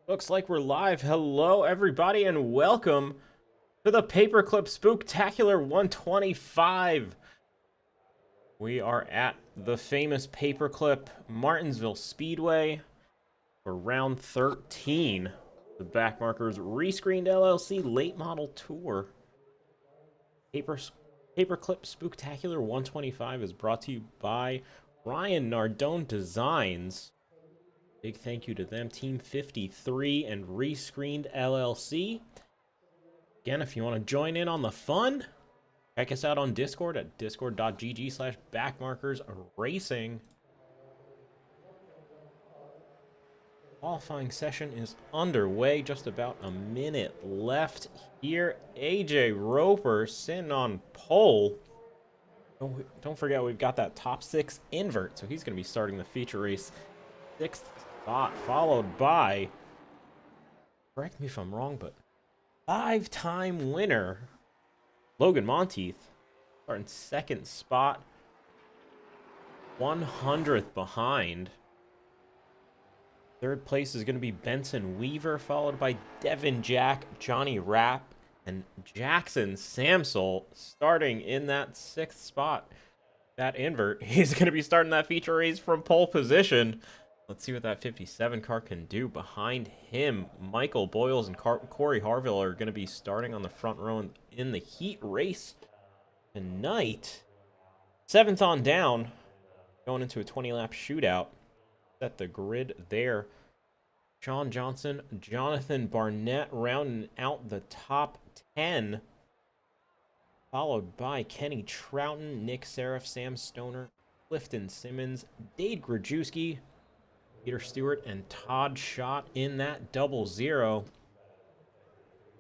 Looks like we're live. Hello, everybody, and welcome to the Paperclip Spooktacular 125. We are at the famous Paperclip Martinsville Speedway for round 13. The Backmarkers ReScreened LLC late model tour. Paperclip Spooktacular 125 is brought to you by Ryan Nardone Designs. Big thank you to them, Team 53 and ReScreened LLC. Again, if you want to join in on the fun, check us out on Discord at discord.gg/backmarkersracing. Qualifying session is underway, just about a minute left here. AJ Roper sitting on pole. Don't forget, we've got that top 6 invert, so he's going to be starting the feature race 6th spot, followed by, correct me if I'm wrong, but 5-time winner Logan Monteith starting 2nd spot, 100th behind. 3rd place is going to be Benson Weaver, followed by Devin Jack, Johnny Rapp, and Jackson Samsel starting in that 6th spot. That invert, he's going to be starting that feature race from pole position. Let's see what that 57 car can do. Behind him, Michael Boyles and Corey Harville are going to be starting on the front row in the heat race tonight. 7th on down, going into a 20-lap shootout. Set the grid there. Sean Johnson, Jonathan Barnett rounding out the top 10. Followed by Kenny Trouten, Nick Seraph, Sam Stoner, Clifton Simmons, Dade Grajewski, Peter Stewart, and Todd Schott in that 00.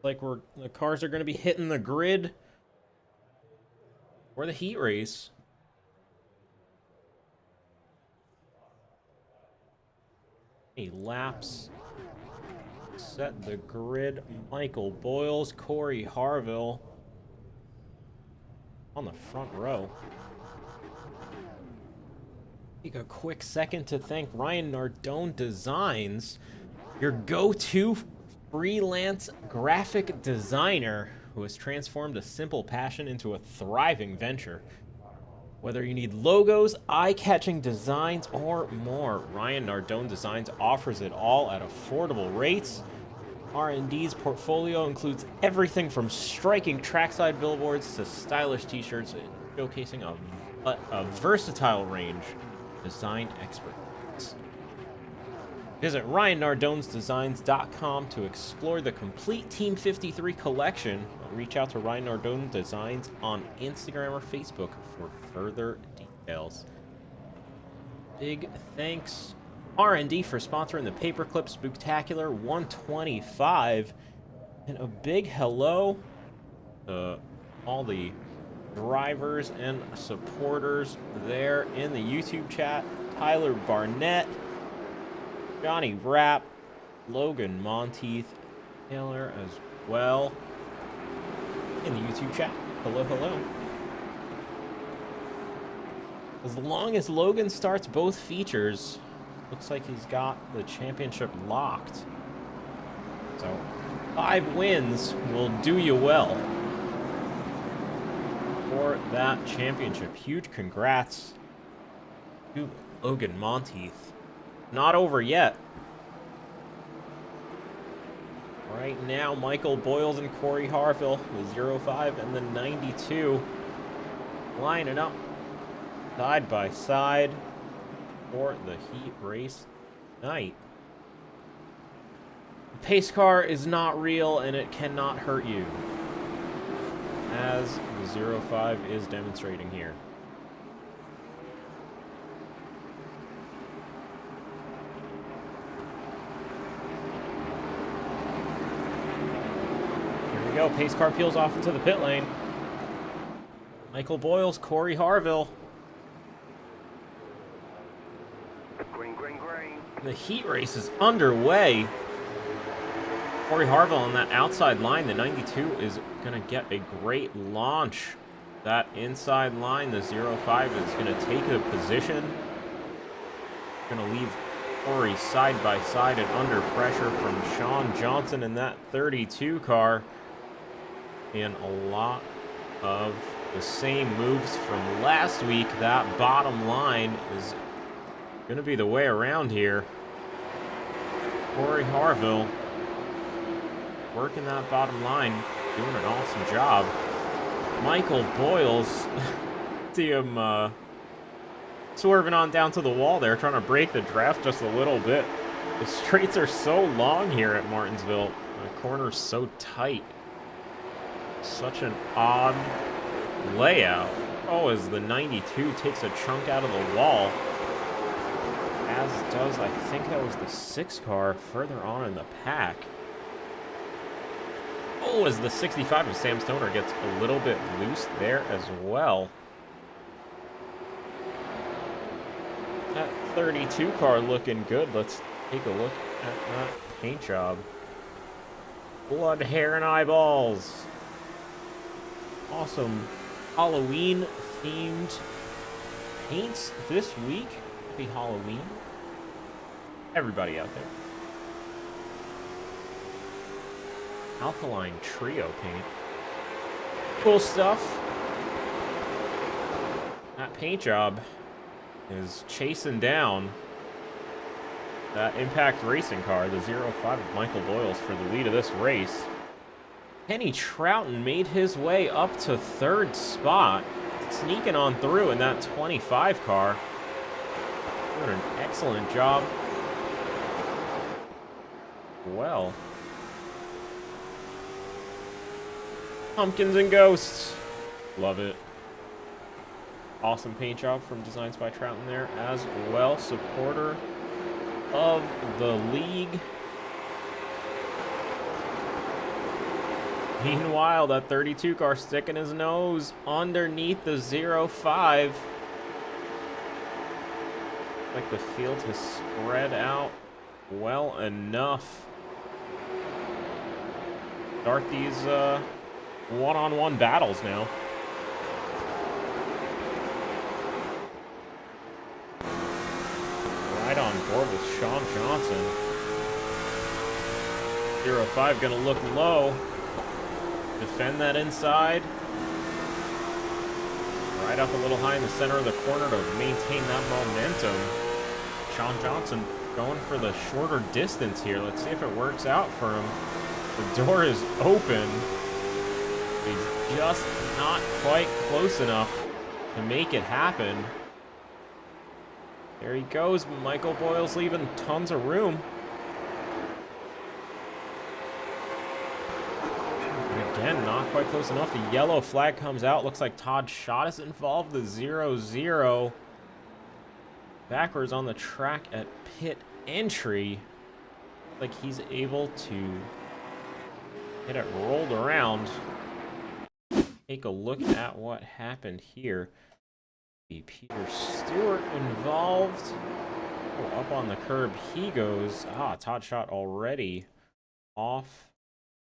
Like the cars are going to be hitting the grid for the heat race. Laps. Set the grid. Michael Boyles, Corey Harville on the front row. Take a quick second to thank Ryan Nardone Designs, your go-to freelance graphic designer who has transformed a simple passion into a thriving venture. Whether you need logos, eye-catching designs, or more, Ryan Nardone Designs offers it all at affordable rates. RND's portfolio includes everything from striking trackside billboards to stylish t-shirts, showcasing a versatile range of design expertise. Visit RyanNardonesDesigns.com to explore the complete Team 53 collection. Reach out to Ryan Nardone Designs on Instagram or Facebook for further details. Big thanks, RND, for sponsoring the Paperclip Spooktacular 125. And a big hello to all the drivers and supporters there in the YouTube chat. Tyler Barnett, Johnny Rapp, Logan Monteith, Taylor as well in the YouTube chat. Hello, hello. As long as Logan starts both features, looks like he's got the championship locked. So 5 wins will do you well for that championship. Huge congrats to Logan Monteith. Not over yet. Right now, Michael Boyles and Corey Harville, the 05 and the 92, lining up side by side for the heat race tonight. The pace car is not real and it cannot hurt you, as the 05 is demonstrating here. Go. Pace car peels off into the pit lane. Michael Boyles, Corey Harville. Green, green, green. The heat race is underway. Corey Harville on that outside line, the 92, is going to get a great launch. That inside line, the 05 is going to take a position. Going to leave Corey side by side and under pressure from Sean Johnson in that 32 car. And a lot of the same moves from last week. That bottom line is going to be the way around here. Corey Harville working that bottom line, doing an awesome job. Michael Boyles, see him swerving on down to the wall there, trying to break the draft just a little bit. The straights are so long here at Martinsville. The corner's so tight. Such an odd layout. Oh, as the 92 takes a chunk out of the wall. As does, I think that was the 6 car further on in the pack. Oh, as the 65 of Sam Stoner gets a little bit loose there as well. That 32 car looking good. Let's take a look at that paint job. Blood, hair, and eyeballs. Awesome Halloween themed paints this week. Happy Halloween. Everybody out there. Alkaline Trio paint. Cool stuff. That paint job is chasing down that Impact Racing car, the 05 of Michael Boyles, for the lead of this race. Kenny Trouten made his way up to 3rd spot, sneaking on through in that 25 car. Doing an excellent job. Well. Pumpkins and Ghosts. Love it. Awesome paint job from Designs by Trouten there as well. Supporter of the league. Meanwhile, that 32 car sticking his nose underneath the 05. Like the field has spread out well enough. Start these one-on-one battles now. Right on board with Sean Johnson. 05 gonna look low. Defend that inside. Right up a little high in the center of the corner to maintain that momentum. Sean Johnson going for the shorter distance here. Let's see if it works out for him. The door is open. He's just not quite close enough to make it happen. There he goes. Michael Boyles leaving tons of room. Again, not quite close enough. The yellow flag comes out. Looks like Todd Schott is involved. The 0-0. Backwards on the track at pit entry. Like he's able to get it rolled around. Take a look at what happened here. Peter Stewart involved. Oh, up on the curb he goes. Todd Schott already off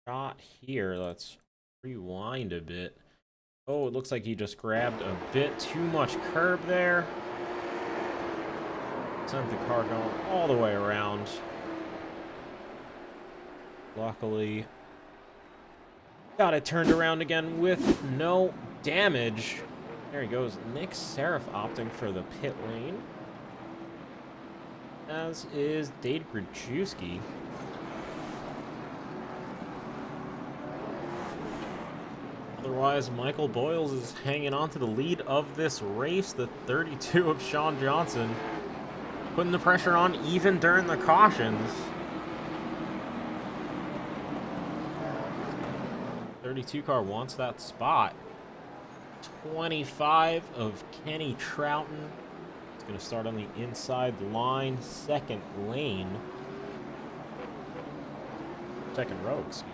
shot here. Let's rewind a bit. Oh, it looks like he just grabbed a bit too much curb there. Sent the car going all the way around. Luckily, got it turned around again with no damage. There he goes. Nick Seraph opting for the pit lane. As is Dade Grajewski. Otherwise, Michael Boyles is hanging on to the lead of this race. The 32 of Sean Johnson putting the pressure on even during the cautions. 32 car wants that spot. 25 of Kenny Trouten. It's going to start on the inside line, second lane. Second row, excuse me.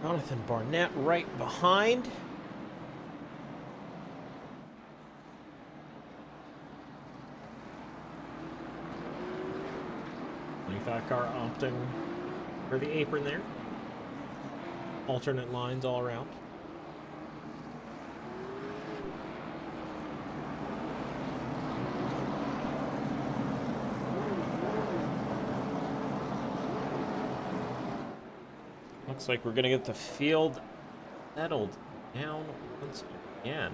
Jonathan Barnett right behind. Car opting for the apron there. Alternate lines all around. Looks like we're going to get the field settled down once again.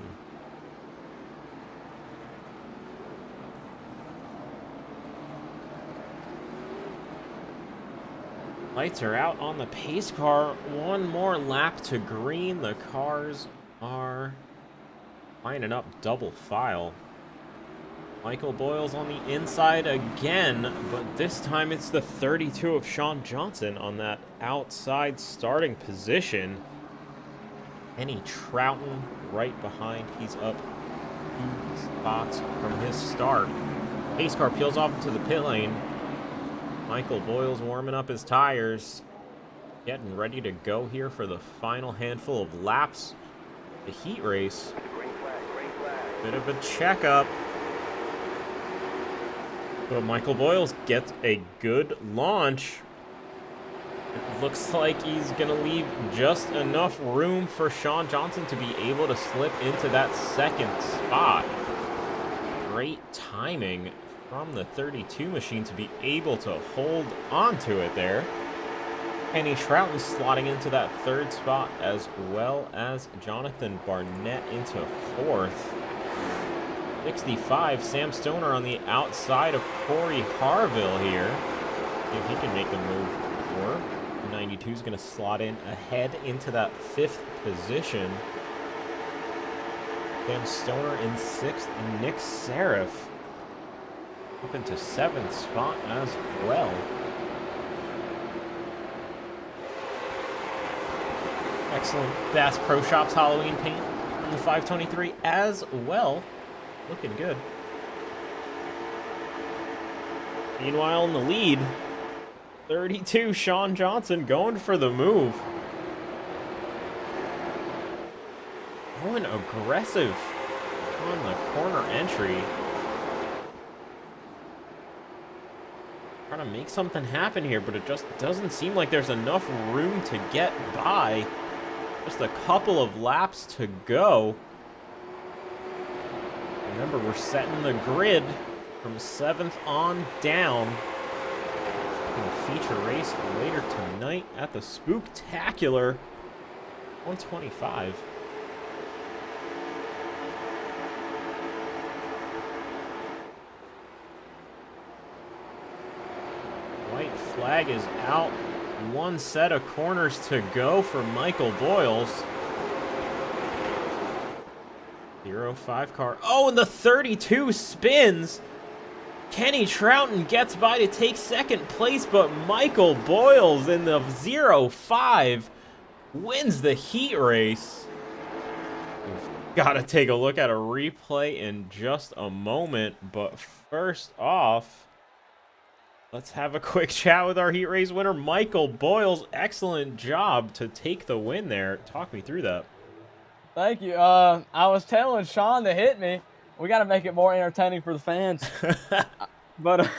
Lights are out on the pace car. One more lap to green. The cars are lining up double file. Michael Boyle's on the inside again, but this time it's the 32 of Sean Johnson on that outside starting position. Kenny Trouten right behind. He's up 2 spots from his start. Pace car peels off into the pit lane. Michael Boyle's warming up his tires, getting ready to go here for the final handful of laps. The heat race. Green flag. Bit of a checkup. But Michael Boyles gets a good launch. It looks like he's going to leave just enough room for Sean Johnson to be able to slip into that second spot. Great timing from the 32 machine to be able to hold onto it there. Kenny Trouten slotting into that third spot, as well as Jonathan Barnett into fourth. 65, Sam Stoner on the outside of Corey Harville here. See if he can make the move work. 92 is going to slot in ahead into that fifth position. Sam Stoner in sixth, and Nick Seraph up into seventh spot as well. Excellent Bass Pro Shops Halloween paint on the 523 as well. Looking good. Meanwhile, in the lead, 32, Sean Johnson going for the move. Going aggressive on the corner entry. Trying to make something happen here, but it just doesn't seem like there's enough room to get by. Just a couple of laps to go. Remember, we're setting the grid from 7th on down. In a feature race later tonight at the Spooktacular 125. White flag is out. One set of corners to go for Michael Boyles. 05 car. Oh, and the 32 spins. Kenny Trouten gets by to take second place, but Michael Boyles in the 05 wins the heat race. We've got to take a look at a replay in just a moment, but first off, let's have a quick chat with our heat race winner, Michael Boyles. Excellent job to take the win there. Talk me through that. Thank you. I was telling Sean to hit me. We got to make it more entertaining for the fans. But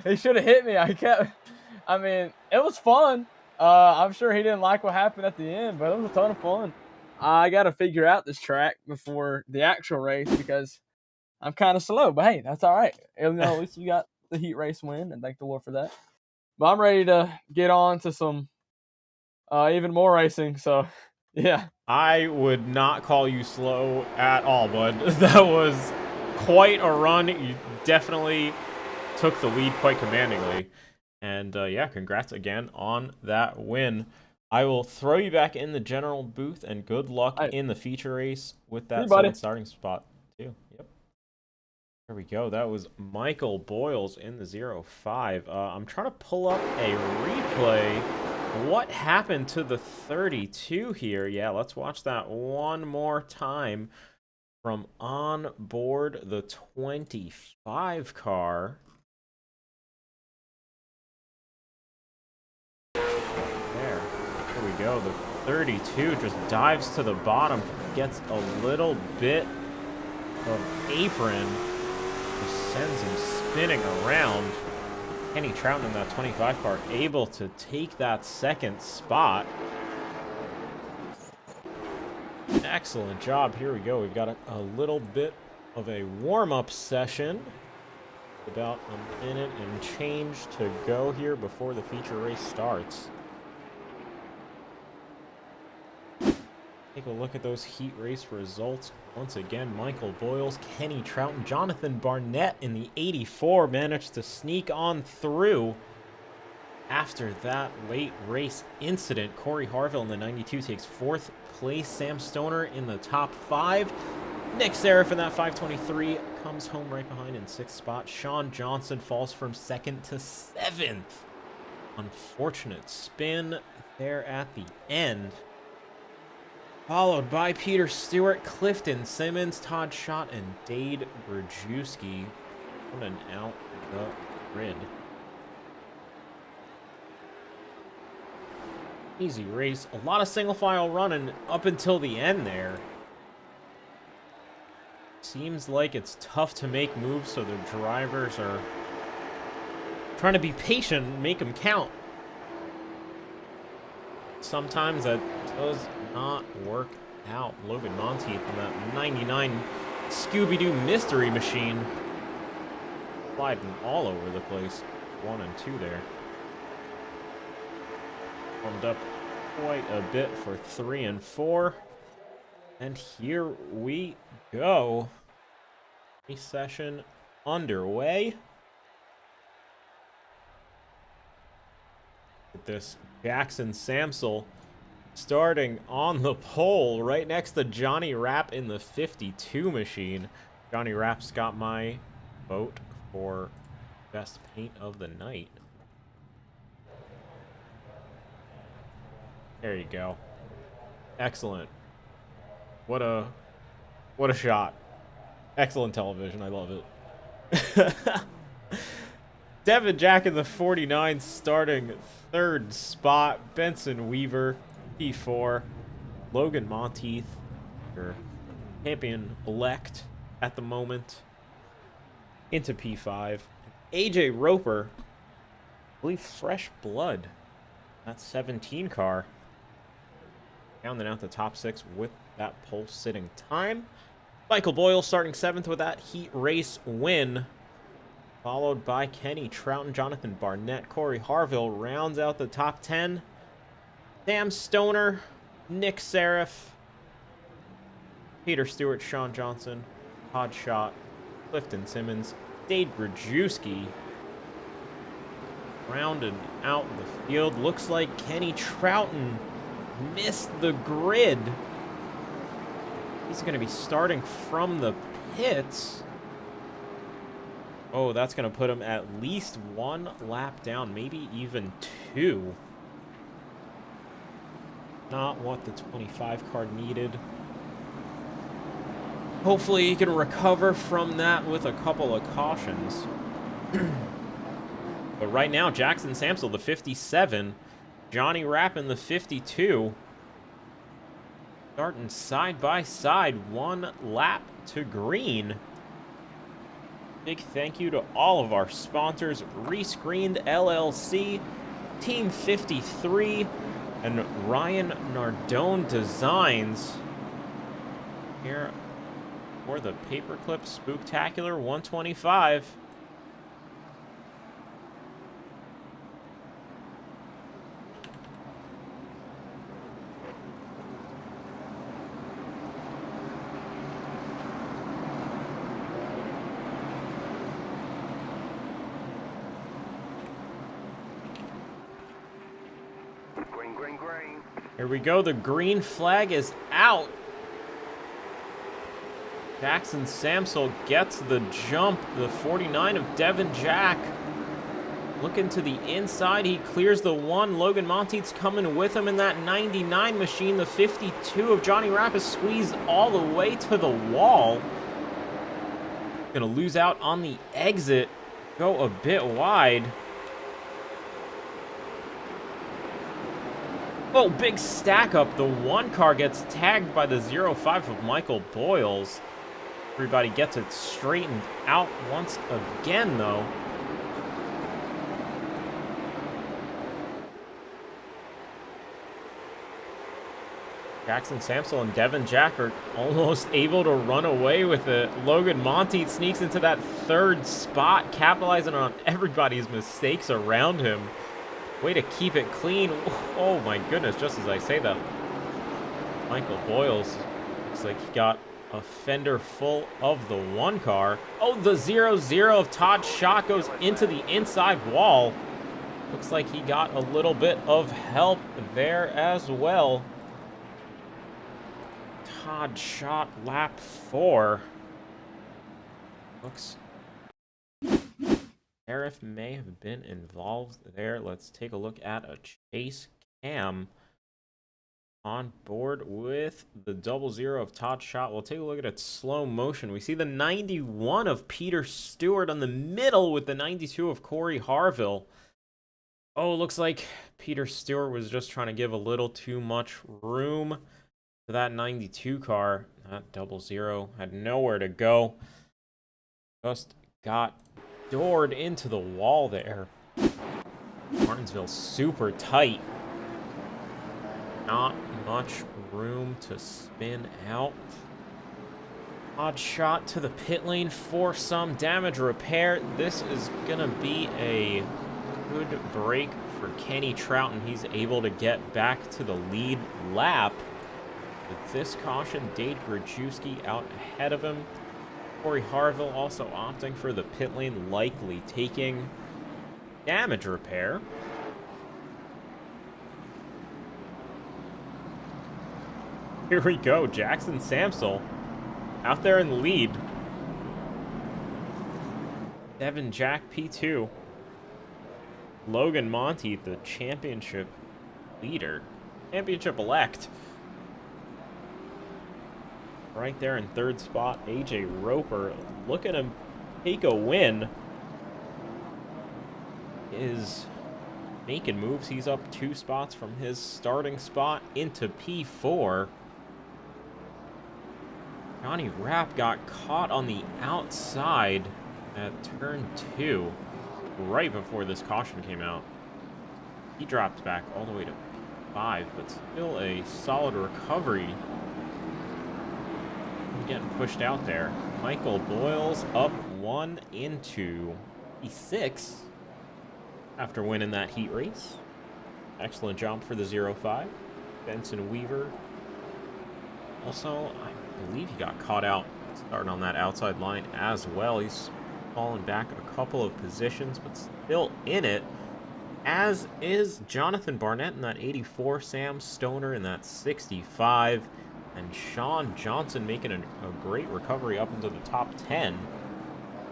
he should have hit me. I mean, it was fun. I'm sure he didn't like what happened at the end, but it was a ton of fun. I got to figure out this track before the actual race because I'm kind of slow. But hey, that's all right. At least we got the heat race win, and thank the Lord for that. But I'm ready to get on to some even more racing. So, yeah. I would not call you slow at all, bud. That was quite a run. You definitely took the lead quite commandingly. And yeah, congrats again on that win. I will throw you back in the general booth, and good luck in the feature race with that second starting spot too. Yep. There we go. That was Michael Boyles in the 05. I'm trying to pull up a replay. What happened to the 32 here? Yeah, let's watch that one more time from on board the 25 car. There we go. The 32 just dives to the bottom, gets a little bit of apron, just sends him spinning around. Kenny Trouten in that 25 car able to take that second spot. Excellent job. Here we go. We've got a little bit of a warm-up session. About a minute and change to go here before the feature race starts. Take a look at those heat race results. Once again, Michael Boyles, Kenny Trouten, Jonathan Barnett in the 84 managed to sneak on through. After that late race incident, Corey Harville in the 92 takes 4th place. Sam Stoner in the top 5. Nick Seraph in that 523 comes home right behind in 6th spot. Sean Johnson falls from 2nd to 7th. Unfortunate spin there at the end. Followed by Peter Stewart, Clifton Simmons, Todd Schott, and Dade Brzezinski running out the grid. Easy race. A lot of single file running up until the end there. Seems like it's tough to make moves, so the drivers are trying to be patient and make them count. Sometimes that does not work out. Logan Monteith in that 99 Scooby-Doo Mystery Machine. Sliding all over the place. 1 and 2 there. Warmed up quite a bit for 3 and 4. And here we go. Race session underway. With this Jackson Samsel starting on the pole right next to Johnny Rapp in the 52 machine. Johnny Rapp's got my vote for best paint of the night. There you go. Excellent. What a shot. Excellent television. I love it. Devin Jack in the 49 starting 3rd spot. Benson Weaver, P4. Logan Monteith, your champion-elect at the moment, into P5. AJ Roper, I believe fresh blood. That 17 car. Rounding out the top 6 with that pole sitting time. Michael Boyle starting 7th with that heat race win. Followed by Kenny Trouten, Jonathan Barnett, Corey Harville rounds out the top 10. Sam Stoner, Nick Seraph, Peter Stewart, Sean Johnson, Todd Schott, Clifton Simmons, Dade Brzezinski rounded out the field. Looks like Kenny Trouten missed the grid. He's going to be starting from the pits. Oh, that's going to put him at least 1 lap down, maybe even 2. Not what the 25 car needed. Hopefully he can recover from that with a couple of cautions. But right now, Jackson Samsel, the 57. Johnny Rapp in the 52. Starting side by side, 1 lap to green. Big thank you to all of our sponsors, ReScreened LLC, Team 53, and Ryan Nardone Designs here for the Paperclip Spooktacular 125. Here we go. The green flag is out. Jackson Samsel gets the jump. The 49 of Devin Jack. Looking to the inside. He clears the 1. Logan Monteith's coming with him in that 99 machine. The 52 of Johnny Rapp is squeezed all the way to the wall. Gonna lose out on the exit. Go a bit wide. Oh, big stack up. The 1 car gets tagged by the 05 of Michael Boyles. Everybody gets it straightened out once again, though. Jackson Samsel and Devin Jack are almost able to run away with it. Logan Monteith sneaks into that 3rd spot, capitalizing on everybody's mistakes around him. Way to keep it clean. Oh my goodness, just as I say that. Michael Boyles looks like he got a fender full of the one car. Oh, the 0-0 of Todd's shot goes into the inside wall. Looks like he got a little bit of help there as well. Todd shot lap 4. Looks Sheriff may have been involved there. Let's take a look at a chase cam on board with the 0-0 of Todd shot. We'll take a look at it slow motion. We see the 91 of Peter Stewart on the middle with the 92 of Corey Harville. Oh, looks like Peter Stewart was just trying to give a little too much room to that 92 car. That 0-0 had nowhere to go. Just got doored into the wall there. Martinsville super tight. Not much room to spin out. Odd shot to the pit lane for some damage repair. This is gonna be a good break for Kenny Trouten. He's able to get back to the lead lap. With this caution, Dade Grajewski out ahead of him. Corey Harville also opting for the pit lane, likely taking damage repair. Here we go, Jackson Samsel out there in the lead. Devin Jack P2. Logan Monteith, the championship leader. Championship elect. Right there in third spot, AJ Roper. Look at him take a win. Is making moves. He's up 2 spots from his starting spot into P4. Johnny Rapp got caught on the outside at turn 2 right before this caution came out. He dropped back all the way to 5, but still a solid recovery. Getting pushed out there. Michael Boyles up 1 into P6 after winning that heat race. Excellent jump for the 0-5. Benson Weaver. Also, I believe he got caught out starting on that outside line as well. He's fallen back a couple of positions, but still in it. As is Jonathan Barnett in that 84, Sam Stoner in that 65. And Sean Johnson making a great recovery up into the top 10.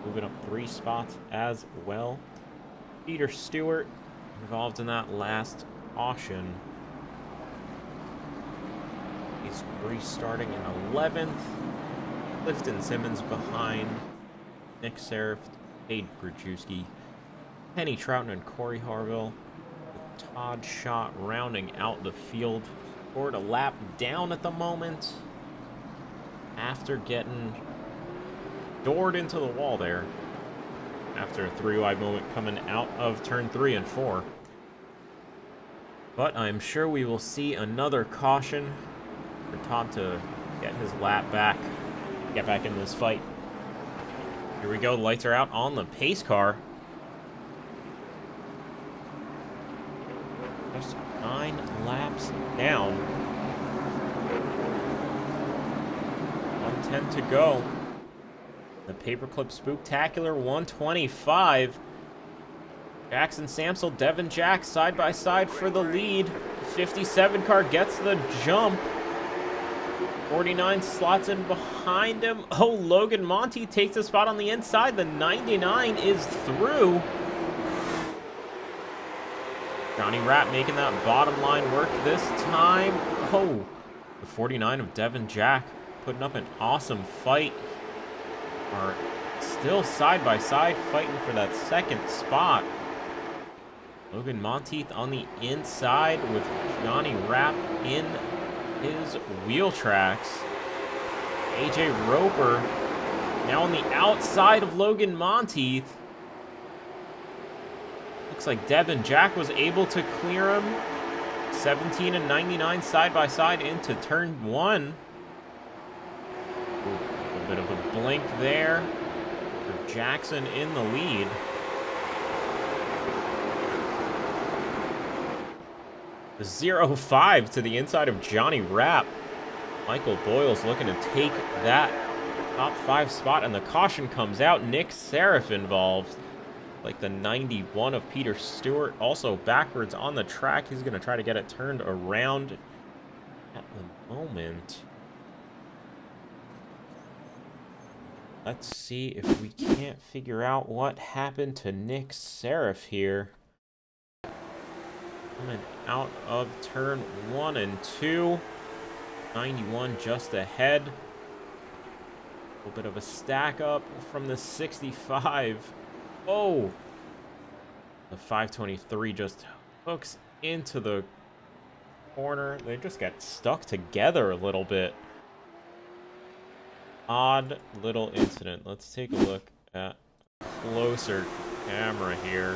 Moving up 3 spots as well. Peter Stewart involved in that last caution. He's restarting in 11th. Clifton Simmons behind. Nick Serif, Dade Grajewski, Kenny Trouten, and Corey Harville. With Todd Schott rounding out the field. Scored a lap down at the moment after getting doored into the wall there after a 3-wide moment coming out of turn 3 and 4. But I'm sure we will see another caution for Todd to get his lap back, get back in this fight. Here we go, the lights are out on the pace car. Just 9 laps down. 110 to go. The Paperclip Spooktacular 125. Jackson Samsel, Devin Jack side by side for the lead. 57 car gets the jump. 49 slots in behind him. Oh, Logan Monty takes a spot on the inside. The 99 is through. Johnny Rapp making that bottom line work this time. Oh, the 49 of Devin Jack putting up an awesome fight. Are still side by side fighting for that second spot. Logan Monteith on the inside with Johnny Rapp in his wheel tracks. AJ Roper now on the outside of Logan Monteith. Looks like Devin Jack was able to clear him. 17 and 99 side by side into turn 1. Ooh, a little bit of a blink there for Jackson in the lead. The 0-5 to the inside of Johnny Rapp. Michael Boyle's looking to take that top 5 spot, and the caution comes out. Nick Seraph involved. Like the 91 of Peter Stewart, also backwards on the track. He's going to try to get it turned around at the moment. Let's see if we can't figure out what happened to Nick Seraph here. Coming out of turn 1 and 2. 91 just ahead. A little bit of a stack up from the 65. Oh! The 523 just hooks into the corner. They just get stuck together a little bit. Odd little incident. Let's take a look at a closer camera here.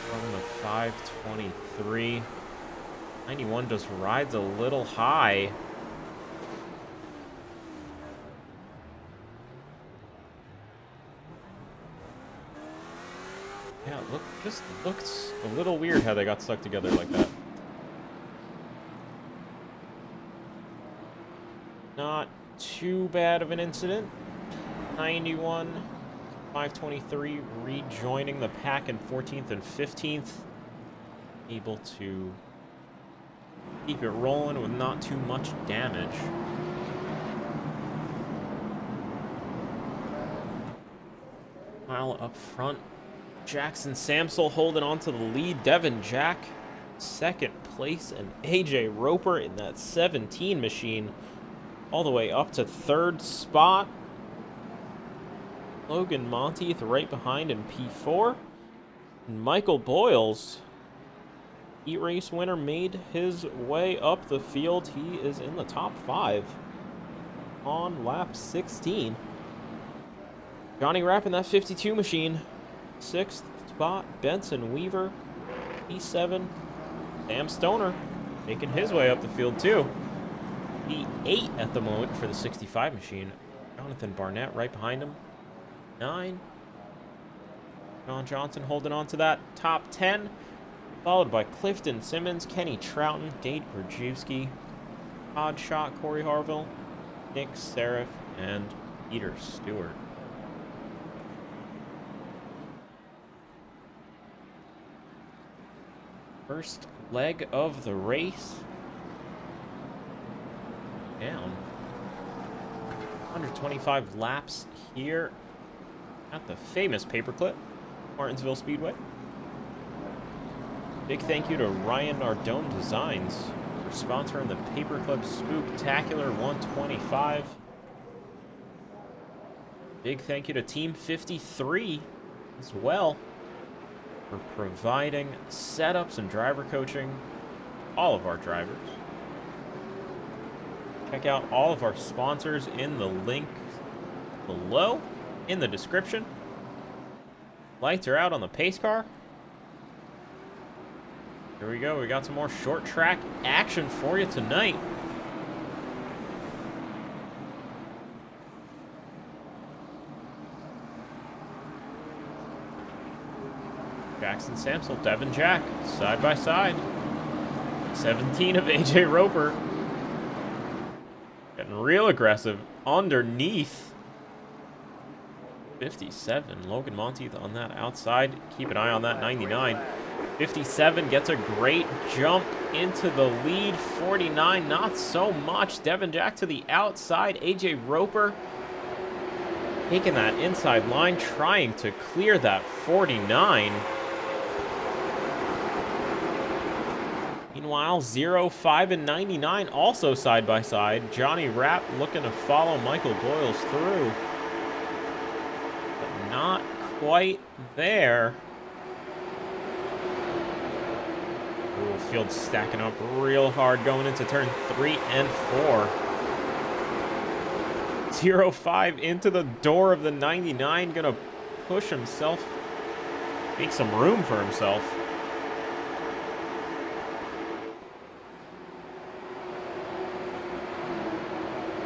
From the 523. 91 just rides a little high. Yeah, just looks a little weird how they got stuck together like that. Not too bad of an incident. 91, 523 rejoining the pack in 14th and 15th. Able to keep it rolling with not too much damage. Mile up front. Jackson Samsel holding on to the lead. Devin Jack, second place, and AJ Roper in that 17 machine all the way up to third spot. Logan Monteith right behind in P4. And Michael Boyles, heat race winner, made his way up the field. He is in the top 5 on lap 16. Johnny Rapp in that 52 machine. 6th spot, Benson Weaver. P7, Sam Stoner making his way up the field too. P8 at the moment for the 65 machine. Jonathan Barnett right behind him. 9. John Johnson holding on to that top 10. Followed by Clifton Simmons, Kenny Trouten, Dade Krajewski, Odd Shot, Corey Harville, Nick Seraph, and Peter Stewart. First leg of the race. Down. 125 laps here at the famous Paperclip, Martinsville Speedway. Big thank you to Ryan Nardone Designs for sponsoring the Paperclip Spooktacular 125. Big thank you to Team 53 as well for providing setups and driver coaching, all of our drivers. Check out all of our sponsors in the link below in the description. Lights are out on the pace car. Here we go. We got some more short track action for you tonight. Jackson Samsel, Devin Jack, side by side. 17 of AJ Roper. Getting real aggressive underneath. 57, Logan Monteith on that outside. Keep an eye on that 99. 57 gets a great jump into the lead. 49, not so much. Devin Jack to the outside. AJ Roper taking that inside line, trying to clear that 49. Meanwhile, 0, 5, and 99 also side by side. Johnny Rapp looking to follow Michael Boyles through. But not quite there. Ooh, field stacking up real hard going into turn 3 and 4. 0, 5 into the door of the 99. Gonna push himself, make some room for himself.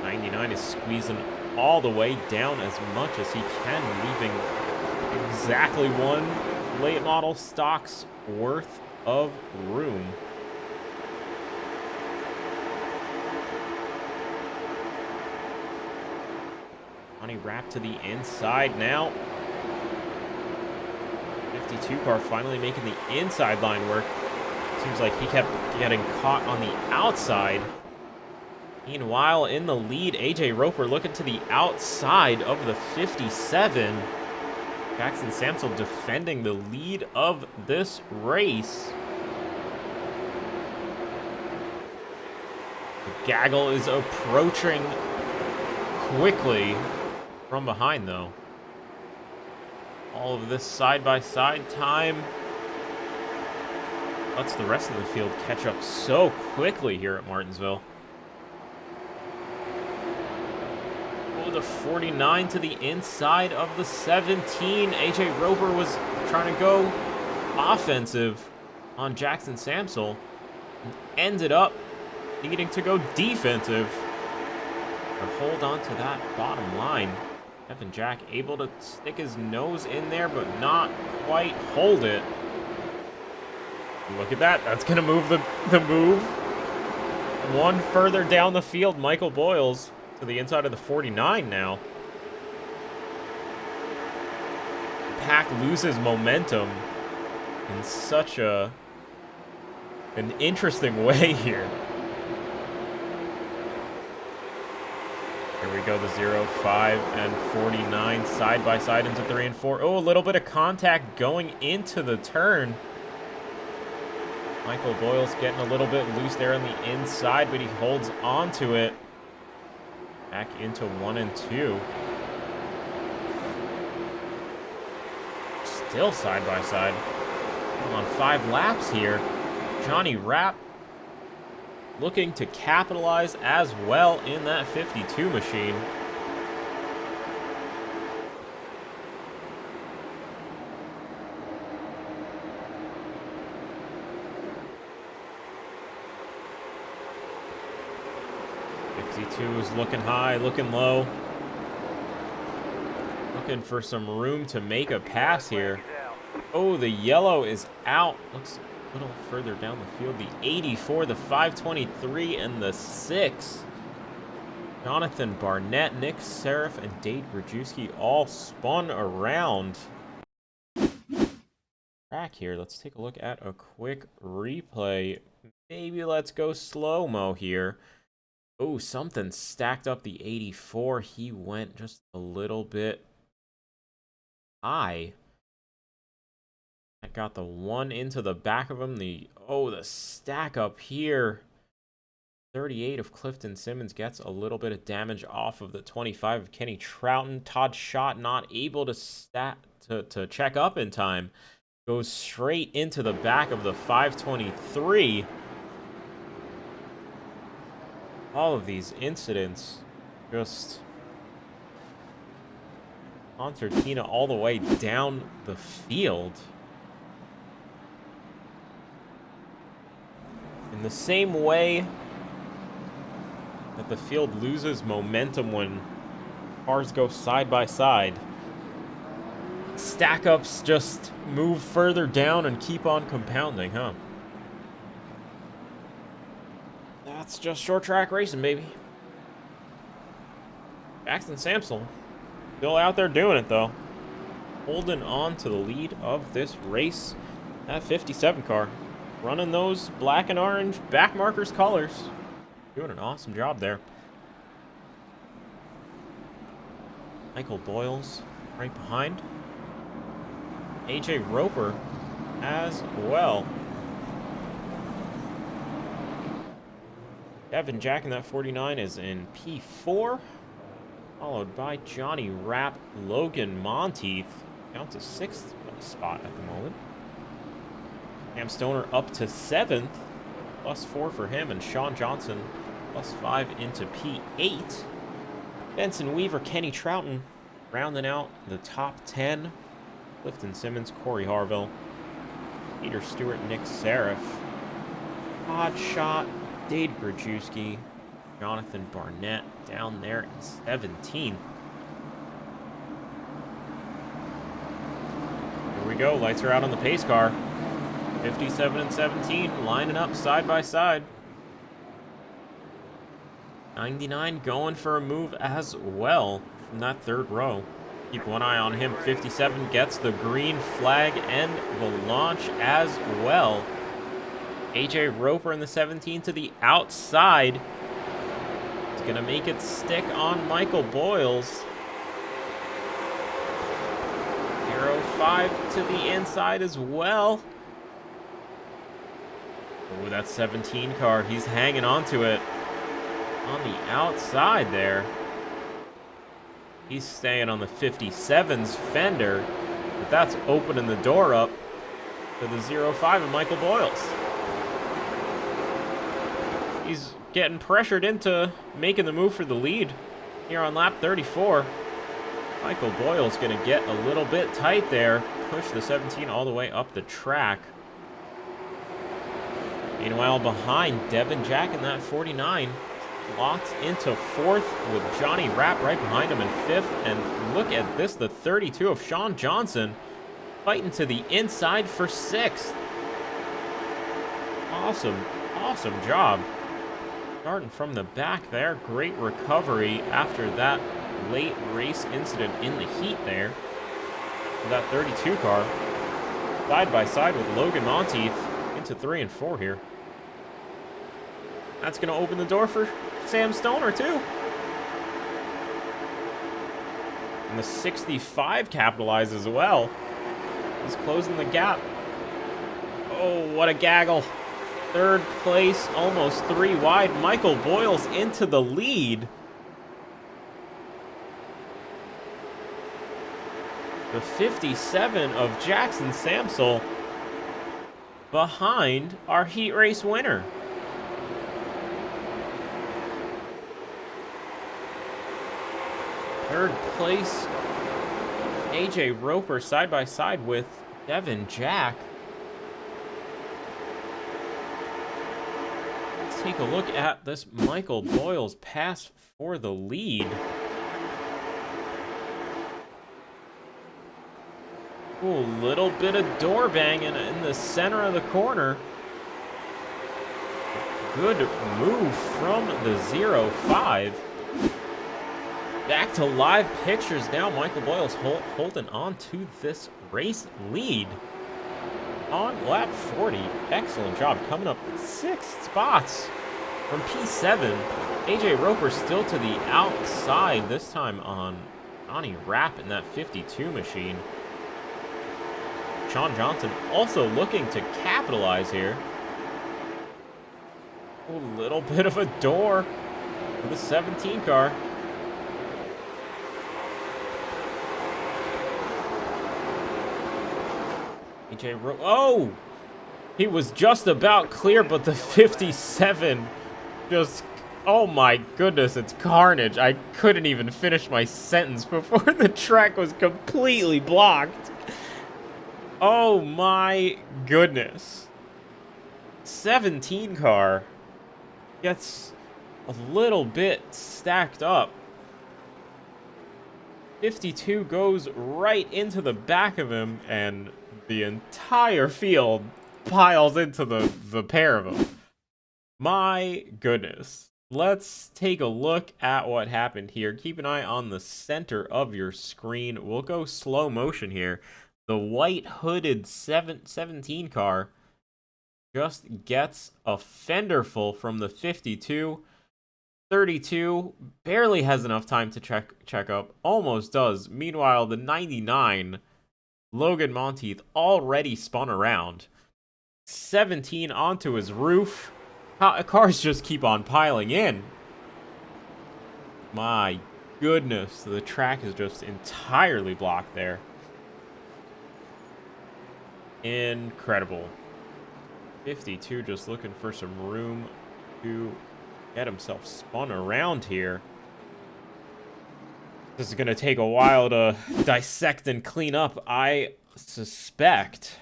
99 is squeezing all the way down as much as he can, leaving exactly one late model stock's worth of room. Johnny Rapp to the inside now. 52 car finally making the inside line work. Seems like he kept getting caught on the outside. Meanwhile, in the lead, AJ Roper looking to the outside of the 57. Jackson Samsel defending the lead of this race. The gaggle is approaching quickly from behind, though. All of this side-by-side time lets the rest of the field catch up so quickly here at Martinsville. Oh, the 49 to the inside of the 17. AJ Roper was trying to go offensive on Jackson Samsel and ended up needing to go defensive. But hold on to that bottom line. Devin Jack able to stick his nose in there, but not quite hold it. Look at that. That's going to move the move. One further down the field, Michael Boyles to the inside of the 49 now. The pack loses momentum in such an interesting way here. Here we go, the 0, 5, and 49 side by side into 3 and 4. Oh, a little bit of contact going into the turn. Michael Boyles getting a little bit loose there on the inside, but he holds on to it. Back into 1 and 2. Still side by side. On 5 laps here. Johnny Rapp looking to capitalize as well in that 52 machine. Is looking high, looking low. Looking for some room to make a pass here. Oh, the yellow is out. Looks a little further down the field. The 84, the 523, and the 6. Jonathan Barnett, Nick Serif, and Dade Grajewski all spun around. Track here. Let's take a look at a quick replay. Maybe let's go slow-mo here. Oh, something stacked up the 84. He went just a little bit high. I got the 1 into the back of him. The stack up here. 38 of Clifton Simmons gets a little bit of damage off of the 25 of Kenny Trouten. Todd Schott not able to check up in time. Goes straight into the back of the 523. All of these incidents just concertina all the way down the field. In the same way that the field loses momentum when cars go side by side, stack-ups just move further down and keep on compounding, huh? That's just short track racing, baby. Jackson Samsel still out there doing it, though. Holding on to the lead of this race. That 57 car. Running those black and orange Backmarkers colors. Doing an awesome job there. Michael Boyles right behind. AJ Roper as well. Devin Jack in that 49 is in P4, followed by Johnny Rapp, Logan Monteith, down to 6th spot at the moment. Cam Stoner up to 7th, +4 for him, and Sean Johnson +5 into P8. Benson Weaver, Kenny Trouten rounding out the top 10. Clifton Simmons, Corey Harville, Peter Stewart, Nick Serif, Todd Schott, Dade Grajewski, Jonathan Barnett down there in 17th. Here we go. Lights are out on the pace car. 57 and 17 lining up side by side. 99 going for a move as well. in that third row. Keep one eye on him. 57 gets the green flag and the launch as well. AJ Roper in the 17 to the outside. He's going to make it stick on Michael Boyles. 05 to the inside as well. Oh, that 17 car. He's hanging on to it on the outside there. He's staying on the 57's fender, but that's opening the door up to the 05 and Michael Boyles. He's getting pressured into making the move for the lead here on lap 34. Michael Boyle's going to get a little bit tight there, push the 17 all the way up the track. Meanwhile, behind, Devin Jack in that 49 locked into fourth with Johnny Rapp right behind him in fifth. And look at this, the 32 of Sean Johnson fighting to the inside for sixth. Awesome, awesome job. Starting from the back there, great recovery after that late race incident in the heat there. That 32 car side by side with Logan Monteith into 3 and 4 here. That's going to open the door for Sam Stoner too. And the 65 capitalizes as well. He's closing the gap. Oh, what a gaggle. Third place, almost 3 wide. Michael Boyles into the lead. The 57 of Jackson Samsel behind our heat race winner. Third place, AJ Roper side by side with Devin Jack. Let's take a look at this Michael Boyles pass for the lead. Ooh, little bit of door banging in the center of the corner. Good move from the 05. Back to live pictures now. Michael Boyles holding on to this race lead on lap 40. Excellent job. Coming up 6 spots from P7. AJ Roper still to the outside, this time on Johnny Rapp in that 52 machine. Sean Johnson also looking to capitalize here. A little bit of a door for the 17 car. Oh! He was just about clear, but the 57 just... Oh my goodness, it's carnage. I couldn't even finish my sentence before the track was completely blocked. Oh my goodness. 17 car gets a little bit stacked up. 52 goes right into the back of him, and the entire field piles into the pair of them. My goodness. Let's take a look at what happened here. Keep an eye on the center of your screen. We'll go slow motion here. The white hooded 17 car just gets a fender full from the 52. 32 barely has enough time to check up. Almost does. Meanwhile, the 99, Logan Monteith, already spun around. 17 onto his roof. Cars just keep on piling in. My goodness, the track is just entirely blocked there. Incredible. 52 just looking for some room to get himself spun around here. This is going to take a while to dissect and clean up, I suspect.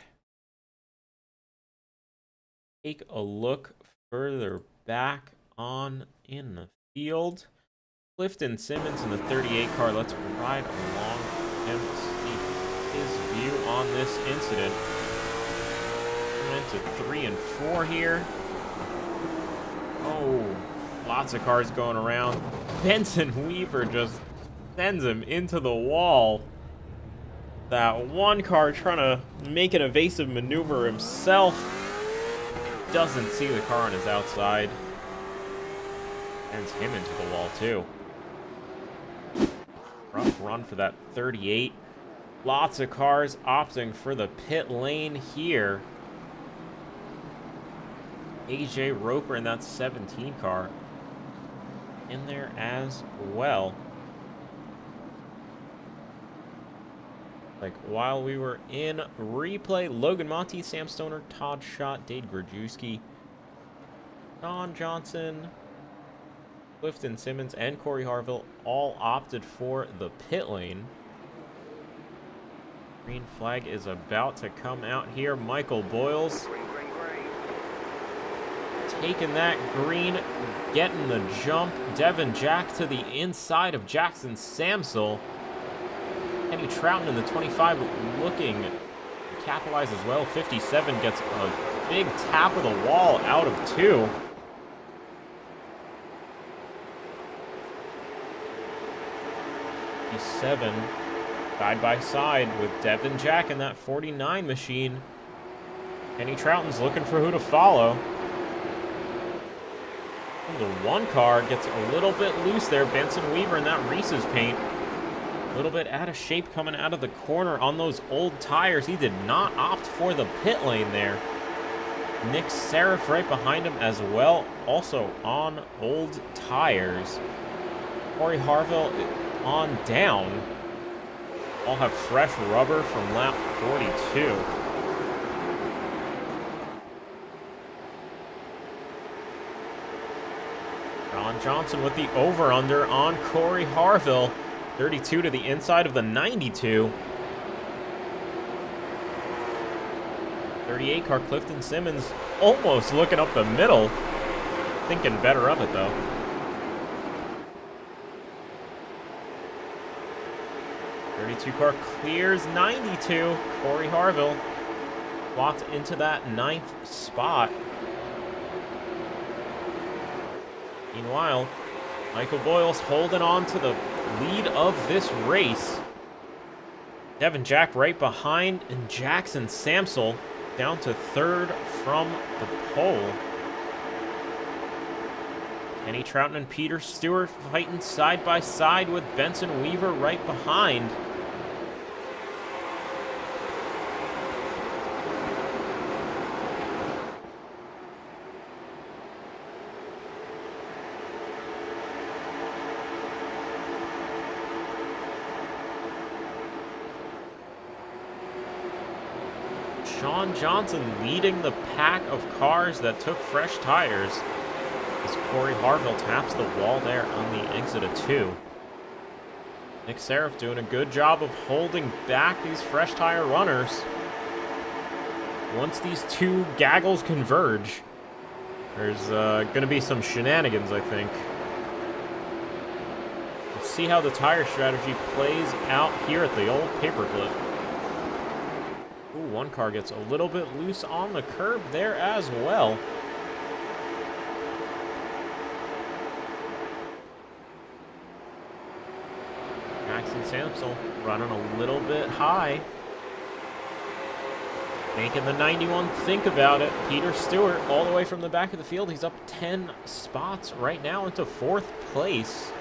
Take a look further back on in the field. Clifton Simmons in the 38 car. Let's ride along with him to see his view on this incident. Into 3 and 4 here. Oh, lots of cars going around. Benson Weaver just sends him into the wall. That one car trying to make an evasive maneuver himself. Doesn't see the car on his outside. Sends him into the wall too. Rough run for that 38. Lots of cars opting for the pit lane here. AJ Roper in that 17 car in there as well. Like, while we were in replay, Logan Monty, Sam Stoner, Todd Schott, Dade Grajewski, Don Johnson, Clifton Simmons, and Corey Harville all opted for the pit lane. Green flag is about to come out here. Michael Boyles Green, green, green. taking that green, getting the jump. Devin Jack to the inside of Jackson Samsel. Kenny Trouten in the 25 looking to capitalize as well. 57 gets a big tap of the wall out of 2. Seven side by side with Devin Jack in that 49 machine. Kenny Trouten's looking for who to follow. The one car gets a little bit loose there. Benson Weaver in that Reese's paint. A little bit out of shape coming out of the corner on those old tires. He did not opt for the pit lane there. Nick Seraph right behind him as well, also on old tires. Corey Harville on down. All have fresh rubber from lap 42. Ron Johnson with the over-under on Corey Harville. 32 to the inside of the 92. 38 car Clifton Simmons almost looking up the middle. Thinking better of it though. 32 car clears 92. Corey Harville locked into that 9th spot. Meanwhile, Michael Boyles holding on to the lead of this race. Devin Jack right behind, and Jackson Samsel down to 3rd from the pole. Kenny Trouten and Peter Stewart fighting side by side with Benson Weaver right behind. Sean Johnson leading the pack of cars that took fresh tires as Corey Harville taps the wall there on the exit of 2. Nick Seraph doing a good job of holding back these fresh tire runners. Once these two gaggles converge, there's going to be some shenanigans, I think. We'll see how the tire strategy plays out here at the old Paperclip. Ooh, one car gets a little bit loose on the curb there as well. Jackson Samsel running a little bit high. Making the 91 think about it. Peter Stewart all the way from the back of the field. He's up 10 spots right now into 4th place.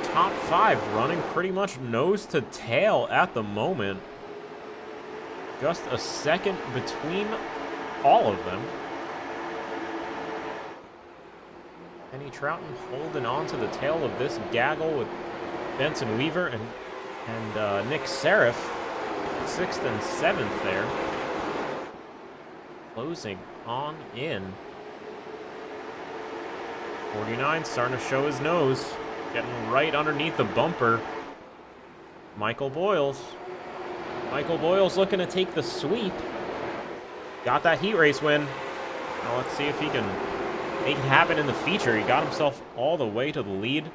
Top 5 running pretty much nose to tail at the moment. Just a second between all of them. Kenny Trouten holding on to the tail of this gaggle with Benson Weaver and Nick Seraph 6th and 7th there. Closing on in. 49 starting to show his nose. Getting right underneath the bumper. Michael Boyles. Michael Boyles looking to take the sweep. Got that heat race win. Now let's see if he can make it happen in the feature. He got himself all the way to the lead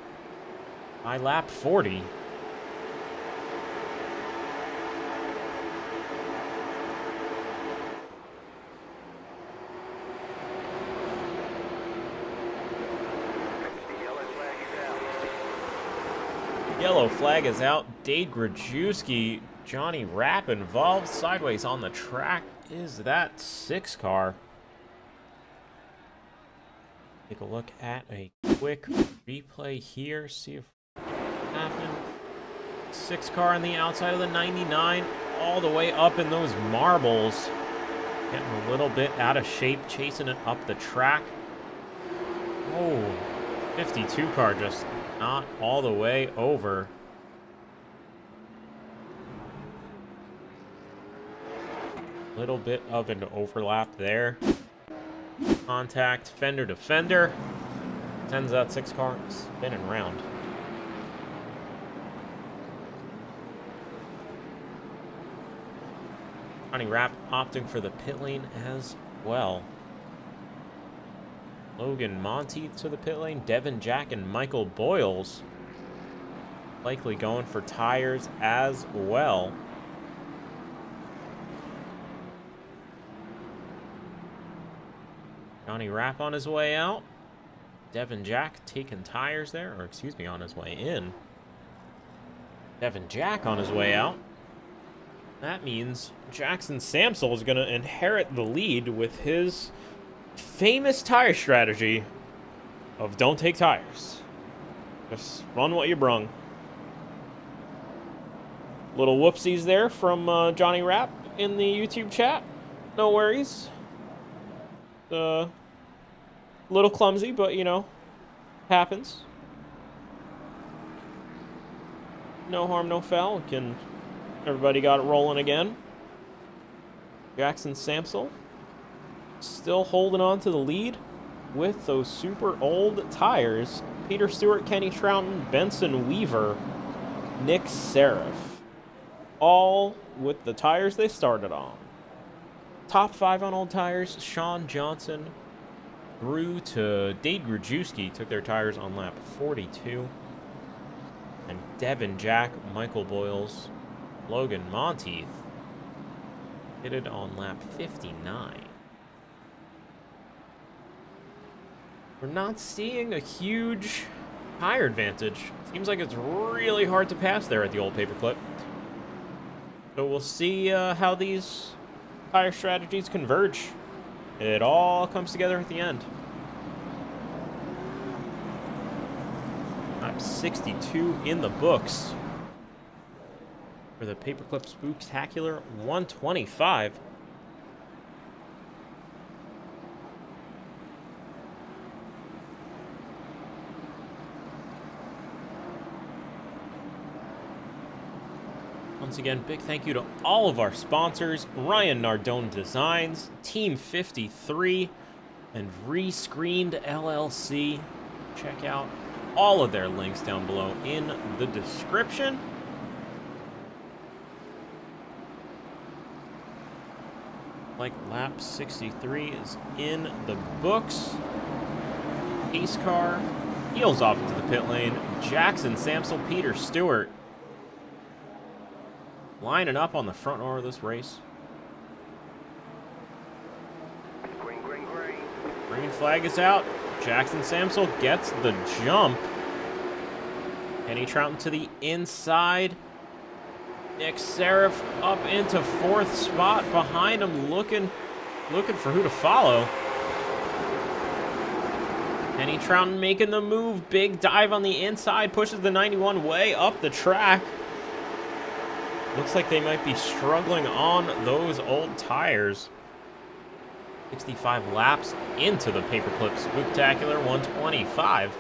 by lap 40. yellow flag is out. Dade Grajewski, Johnny Rapp involved. Sideways on the track is that 6 car. Take a look at a quick replay here. See if it happened. 6 car on the outside of the 99. All the way up in those marbles. Getting a little bit out of shape. Chasing it up the track. Oh, 52 car just not all the way over. Little bit of an overlap there. Contact, fender to fender. Sends that 6 car spinning around. Johnny Rapp opting for the pit lane as well. Logan Monteith to the pit lane. Devin Jack and Michael Boyles likely going for tires as well. Johnny Rapp on his way out. Devin Jack taking tires there, or excuse me, on his way in. Devin Jack on his way out. That means Jackson Samsel is going to inherit the lead with his famous tire strategy of don't take tires. Just run what you brung. Little whoopsies there from Johnny Rapp in the YouTube chat. No worries. A little clumsy, but you know, happens. No harm, no foul. Everybody got it rolling again. Jackson Samsel still holding on to the lead with those super old tires. Peter Stewart, Kenny Trouten, Benson Weaver, Nick Seraph. All with the tires they started on. Top 5 on old tires. Sean Johnson through to Dade Grajewski took their tires on lap 42. And Devin Jack, Michael Boyles, Logan Monteith pitted on lap 59. We're not seeing a huge tire advantage. Seems like it's really hard to pass there at the old Paperclip. So we'll see how these tire strategies converge. It all comes together at the end. Lap 62 in the books for the Paperclip Spooktacular 125. Once again, big thank you to all of our sponsors, Ryan Nardone Designs, Team 53, and ReScreened LLC. Check out all of their links down below in the description. Like lap 63 is in the books. Pace car heels off into the pit lane. Jackson Samsel, Peter Stewart lining up on the front row of this race. Green, green, green. Green flag is out. Jackson Samsel gets the jump. Kenny Trouten to the inside. Nick Seraph up into 4th spot behind him, looking for who to follow. Kenny Trouten making the move. Big dive on the inside. Pushes the 91 way up the track. Looks like they might be struggling on those old tires. 65 laps into the Paperclip Spooktacular 125.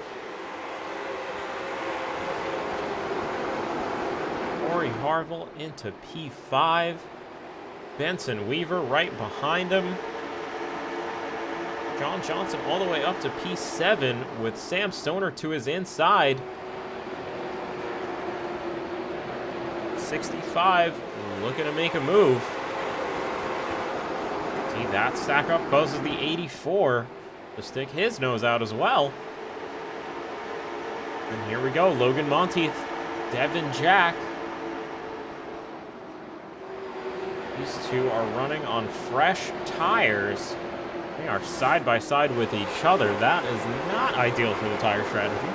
Corey Harville into P5. Benson Weaver right behind him. John Johnson all the way up to P7 with Sam Stoner to his inside. 65 looking to make a move. See that stack up causes the 84 to stick his nose out as well. And here we go, Logan Monteith, Devin Jack. These two are running on fresh tires. They are side by side with each other. That is not ideal for the tire strategy.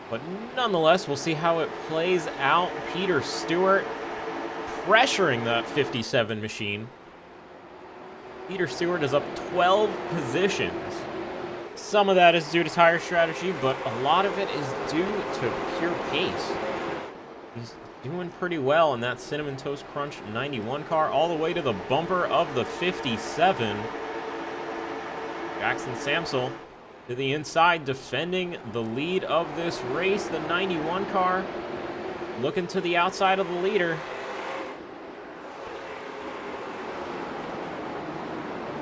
But nonetheless, we'll see how it plays out. Peter Stewart pressuring that 57 machine. Peter Stewart is up 12 positions. Some of that is due to tire strategy, but a lot of it is due to pure pace. He's doing pretty well in that Cinnamon Toast Crunch 91 car, all the way to the bumper of the 57. Jackson Samsel to the inside, defending the lead of this race. The 91 car looking to the outside of the leader.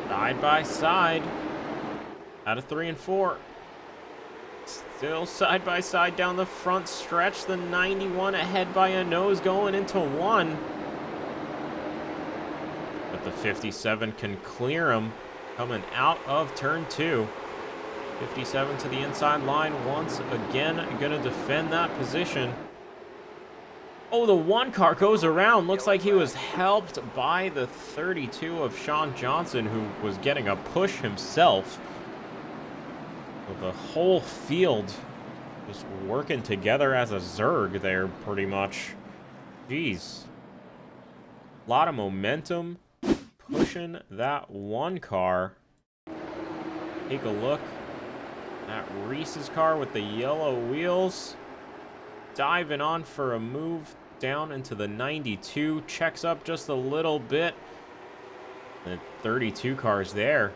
Side by side. Out of 3 and 4. Still side by side down the front stretch. The 91 ahead by a nose going into 1. But the 57 can clear him coming out of turn 2. 57 to the inside line once again. Going to defend that position. Oh, the 1 car goes around. Looks like he was helped by the 32 of Sean Johnson, who was getting a push himself. So the whole field just working together as a Zerg there, pretty much. Jeez. A lot of momentum pushing that 1 car. Take a look at Reese's car with the yellow wheels. Diving on for a move down into the 92. Checks up just a little bit. The 32 car's there.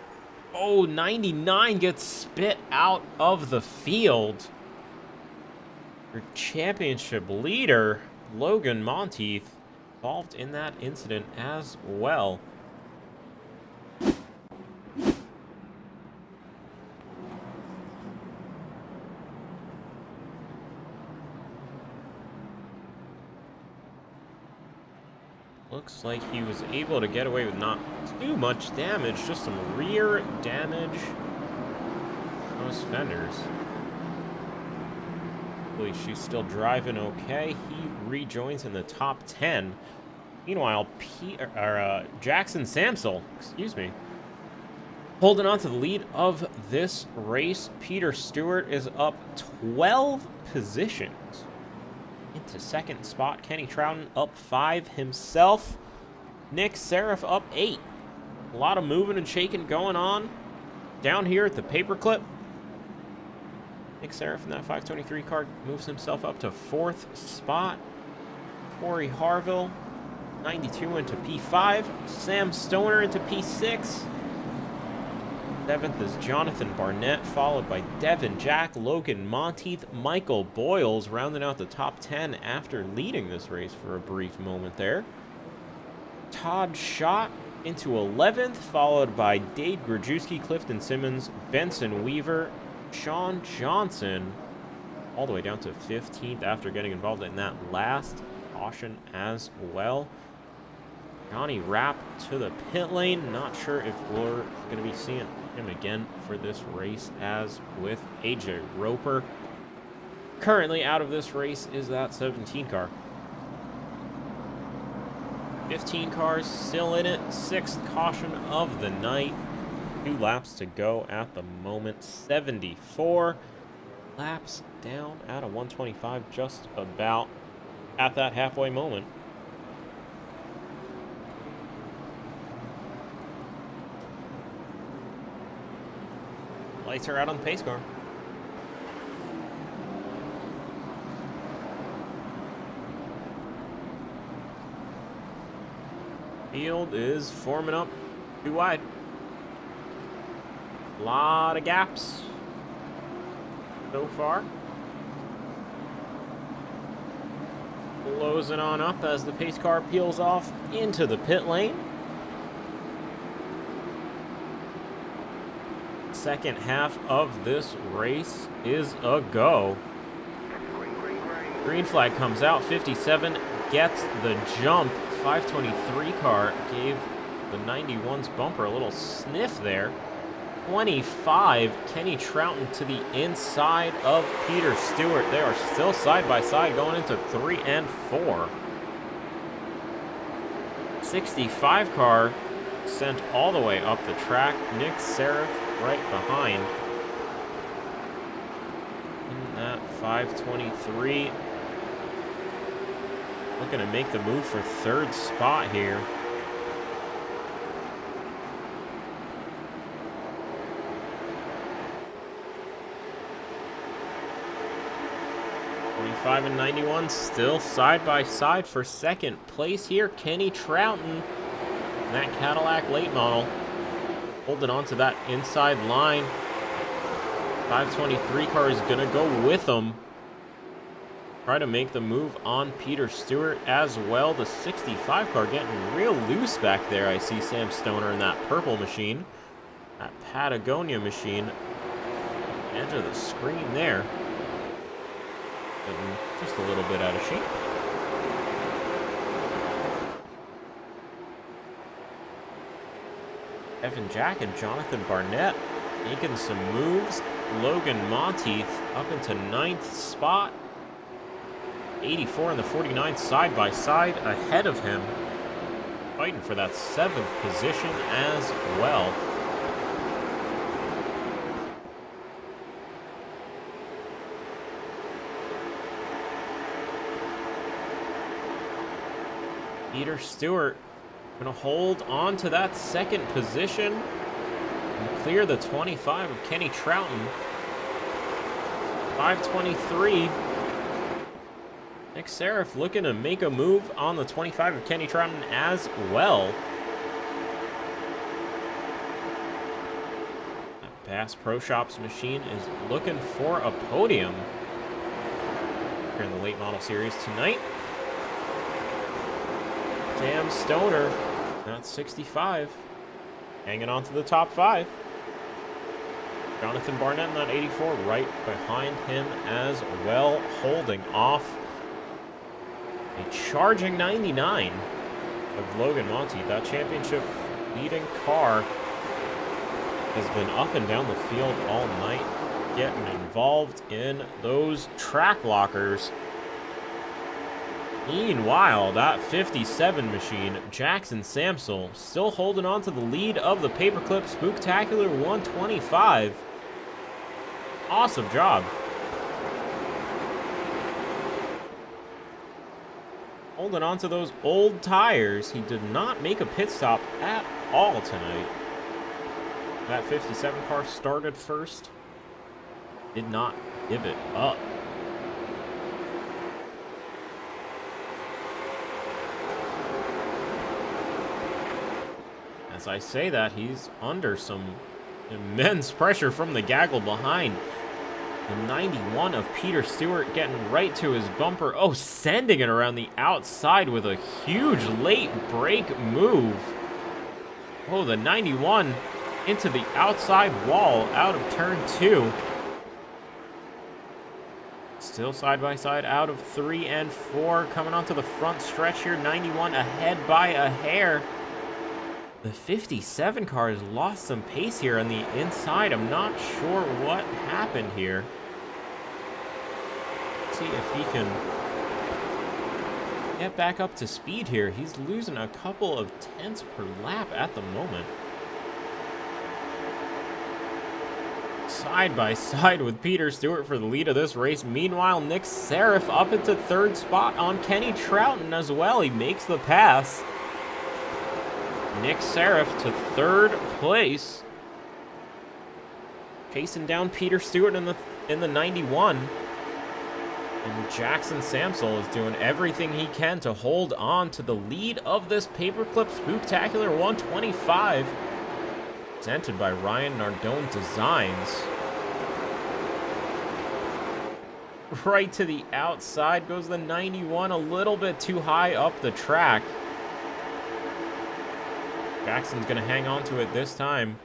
Oh, 99 gets spit out of the field. Your championship leader, Logan Monteith, involved in that incident as well. Looks like he was able to get away with not too much damage, just some rear damage. Those fenders. Hopefully she's still driving okay. He rejoins in the top 10. Meanwhile, Jackson Samsel, excuse me, holding on to the lead of this race. Peter Stewart is up 12 positions. Into second spot. Kenny Trouten up 5 himself. Nick Seraph up 8. A lot of moving and shaking going on down here at the Paperclip. Nick Seraph in that 523 car moves himself up to 4th spot. Corey Harville, 92 into P5. Sam Stoner into P6. 7th is Jonathan Barnett, followed by Devin Jack, Logan Monteith, Michael Boyles, rounding out the top 10 after leading this race for a brief moment there. Todd Schott into 11th, followed by Dave Grajewski, Clifton Simmons, Benson Weaver, Sean Johnson, all the way down to 15th after getting involved in that last caution as well. Johnny Rapp to the pit lane. Not sure if we're going to be seeing him again for this race, as with AJ Roper. Currently out of this race is that 17 car. 15 cars still in it. 6th caution of the night. 2 laps to go at the moment. 74 laps down at a 125, just about at that halfway moment. Lights are out on the pace car. Field is forming up too wide. A lot of gaps so far. Closing on up as the pace car peels off into the pit lane. Second half of this race is a go. Green flag comes out. 57 gets the jump. 523 car gave the 91's bumper a little sniff there. 25, Kenny Trouten to the inside of Peter Stewart. They are still side by side going into 3 and 4. 65 car sent all the way up the track. Nick Seraph right behind in that 523. Looking to make the move for third spot here. And 91 still side by side for second place here. Kenny Trouten, that Cadillac late model, holding on to that inside line. 523 car is going to go with him. Try to make the move on Peter Stewart as well. The 65 car getting real loose back there. I see Sam Stoner in that purple machine. That Patagonia machine. Edge of the screen there. Getting just a little bit out of shape. Evan Jack and Jonathan Barnett making some moves. Logan Monteith up into 9th spot. 84 and the 49 side by side ahead of him. Fighting for that 7th position as well. Peter Stewart going to hold on to that 2nd position and clear the 25 of Kenny Trouten. 523. Nick Serif looking to make a move on the 25 of Kenny Trouten as well. That Bass Pro Shops machine is looking for a podium here in the late model series tonight. Sam Stoner, not 65, hanging on to the top 5. Jonathan Barnett, not 84, right behind him as well, holding off a charging 99 of Logan Monty. That championship leading car has been up and down the field all night, getting involved in those track lockers. Meanwhile, that 57 machine, Jackson Samsel, still holding on to the lead of the Paperclip Spooktacular 125. Awesome job. Holding on to those old tires. He did not make a pit stop at all tonight. That 57 car started first. Did not give it up. As I say that, he's under some immense pressure from the gaggle behind. The 91 of Peter Stewart getting right to his bumper. Oh, sending it around the outside with a huge late brake move. Oh, the 91 into the outside wall out of turn 2. Still side by side out of 3 and 4. Coming onto the front stretch here. 91 ahead by a hair. The 57 car has lost some pace here on the inside. I'm not sure what happened here. Let's see if he can get back up to speed here. He's losing a couple of tenths per lap at the moment. Side by side with Peter Stewart for the lead of this race. Meanwhile, Nick Serif up into 3rd spot on Kenny Trouten as well. He makes the pass. Nick Serif to 3rd place. Chasing down Peter Stewart in the 91. And Jackson Samsel is doing everything he can to hold on to the lead of this Paperclip Spooktacular 125. Presented by Ryan Nardone Designs. Right to the outside goes the 91, a little bit too high up the track. Jackson's going to hang on to it this time.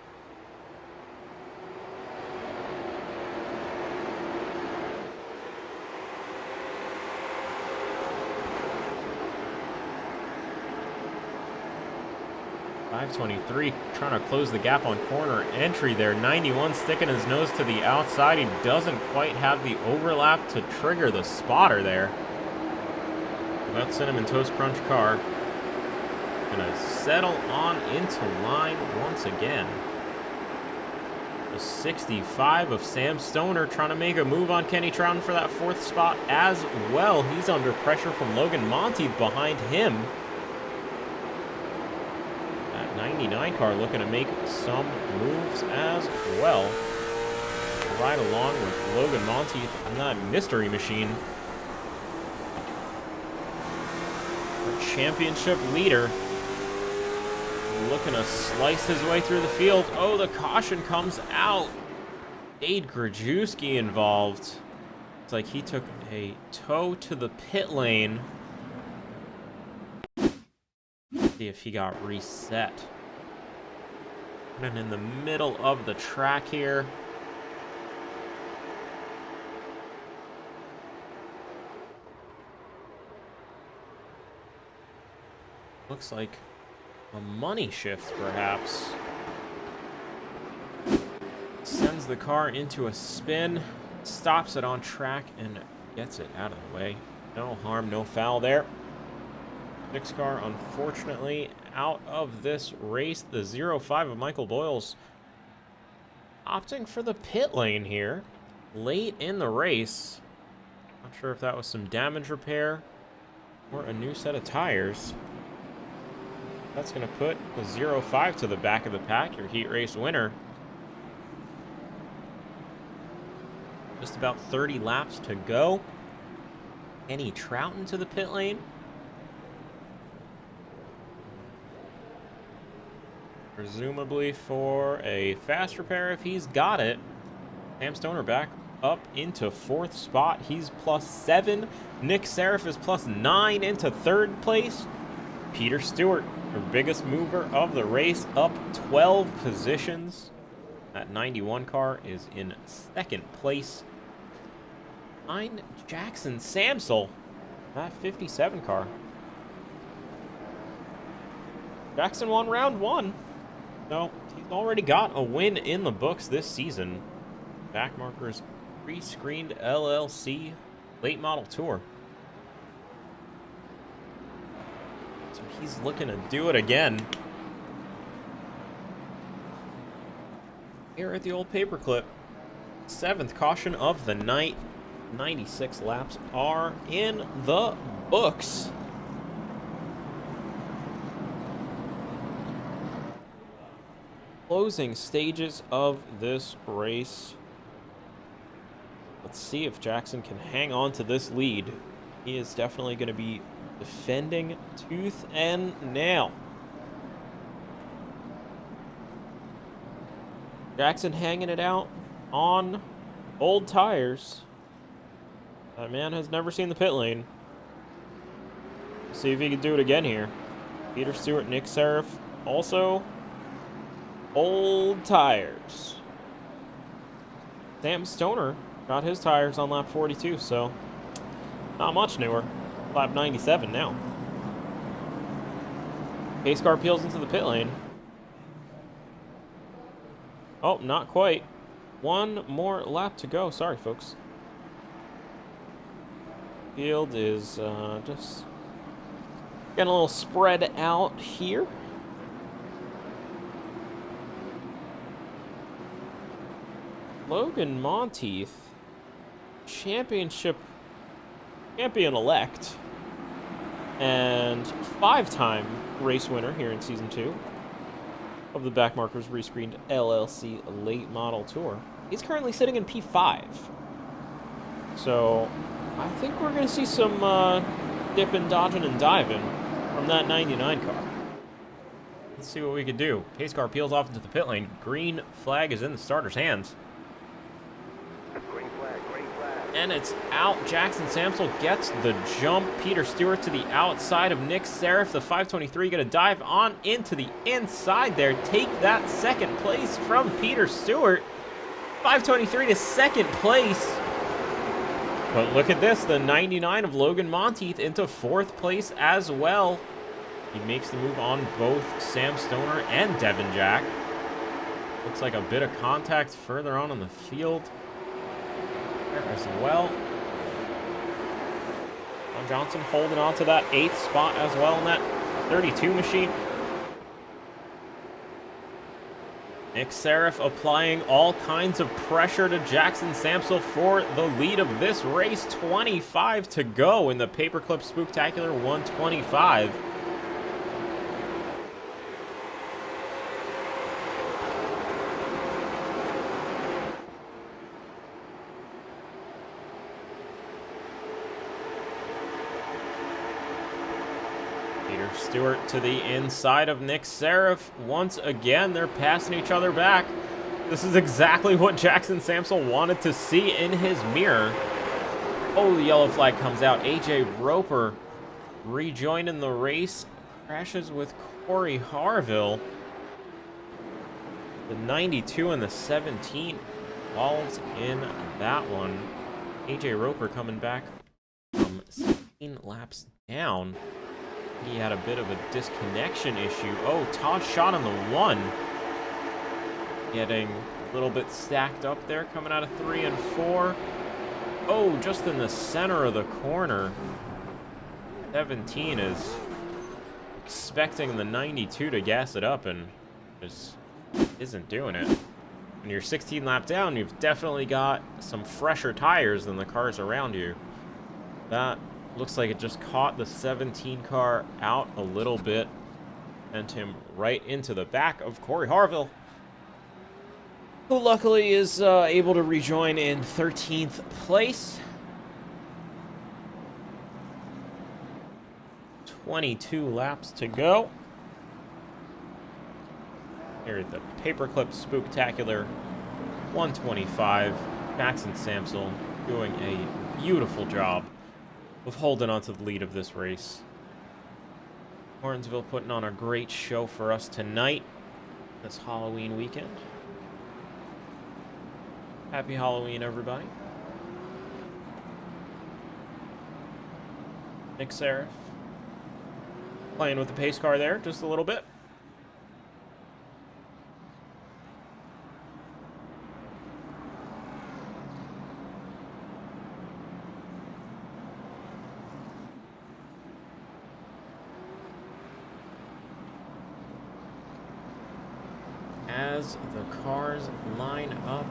.523 trying to close the gap on corner entry there. 91 sticking his nose to the outside. He doesn't quite have the overlap to trigger the spotter there. That Cinnamon Toast Crunch car gonna settle on into line once again. The 65 of Sam Stoner trying to make a move on Kenny Trouten for that 4th spot as well. He's under pressure from Logan Monteith behind him. That 99 car looking to make some moves as well. Right along with Logan Monteith and that mystery machine. Our championship leader looking to slice his way through the field. Oh, the caution comes out. Dade Grajewski involved. It's like he took a toe to the pit lane. See if he got reset. And in the middle of the track here. Looks like a money shift, perhaps. Sends the car into a spin, stops it on track, and gets it out of the way. No harm, no foul there. 6 car, unfortunately, out of this race. The 05 of Michael Doyle's opting for the pit lane here, late in the race. Not sure if that was some damage repair or a new set of tires. That's going to put the 05 to the back of the pack, your heat race winner. Just about 30 laps to go. Kenny Trouten to the pit lane. Presumably for a fast repair if he's got it. Sam Stoner back up into 4th spot. He's +7. Nick Seraph is +9 into 3rd place. Peter Stewart, our biggest mover of the race, up 12 positions. That 91 car is in 2nd place. Behind Jackson Samsel, that 57 car. Jackson won round 1. So he's already got a win in the books this season. Backmarkers ReScreened LLC late model tour. So he's looking to do it again. Here at the old Paperclip. 7th caution of the night. 96 laps are in the books. Closing stages of this race. Let's see if Jackson can hang on to this lead. He is definitely going to be defending tooth and nail. Jackson hanging it out on old tires. That man has never seen the pit lane. Let's see if he can do it again here. Peter Stewart, Nick Seraph, also old tires. Sam Stoner got his tires on lap 42, so not much newer. Lap 97 now. Pace car peels into the pit lane. Oh, not quite. One more lap to go. Sorry, folks. Field is just getting a little spread out here. Logan Monteith, championship champion-elect, and 5-time race winner here in Season 2 of the Backmarkers ReScreened LLC Late Model Tour. He's currently sitting in P5. So I think we're going to see some dipping, dodging, and diving from that 99 car. Let's see what we can do. Pace car peels off into the pit lane. Green flag is in the starter's hands. Green flag, green flag. And it's out. Jackson Samsel gets the jump. Peter Stewart to the outside of Nick Seraph. The 523 going to dive on into the inside there. Take that 2nd place from Peter Stewart. 523 to 2nd place. But look at this. The 99 of Logan Monteith into 4th place as well. He makes the move on both Sam Stoner and Devin Jack. Looks like a bit of contact further on in the field there as well. John Johnson holding on to that 8th spot as well in that 32 machine. Nick Seraph applying all kinds of pressure to Jackson Samsel for the lead of this race. 25 to go in the Paperclip Spooktacular 125. Peter Stewart to the inside of Nick Seraph. Once again, they're passing each other back. This is exactly what Jackson Samsel wanted to see in his mirror. Oh, the yellow flag comes out. AJ Roper rejoining the race. Crashes with Corey Harville. The 92 and the 17 involved in that one. AJ Roper coming back from 16 laps down. He had a bit of a disconnection issue. Oh, Todd shot on the 1. Getting a little bit stacked up there, coming out of 3 and 4. Oh, just in the center of the corner. 17 is expecting the 92 to gas it up and just isn't doing it. When you're 16 lap down, you've definitely got some fresher tires than the cars around you. That looks like it just caught the 17 car out a little bit. Sent him right into the back of Corey Harville, who luckily is able to rejoin in 13th place. 22 laps to go. Here at the Paperclip Spooktacular 125. Jackson Samsel doing a beautiful job of holding on to the lead of this race. Warrensville putting on a great show for us tonight, this Halloween weekend. Happy Halloween, everybody. Nick Seraph playing with the pace car there just a little bit. As the cars line up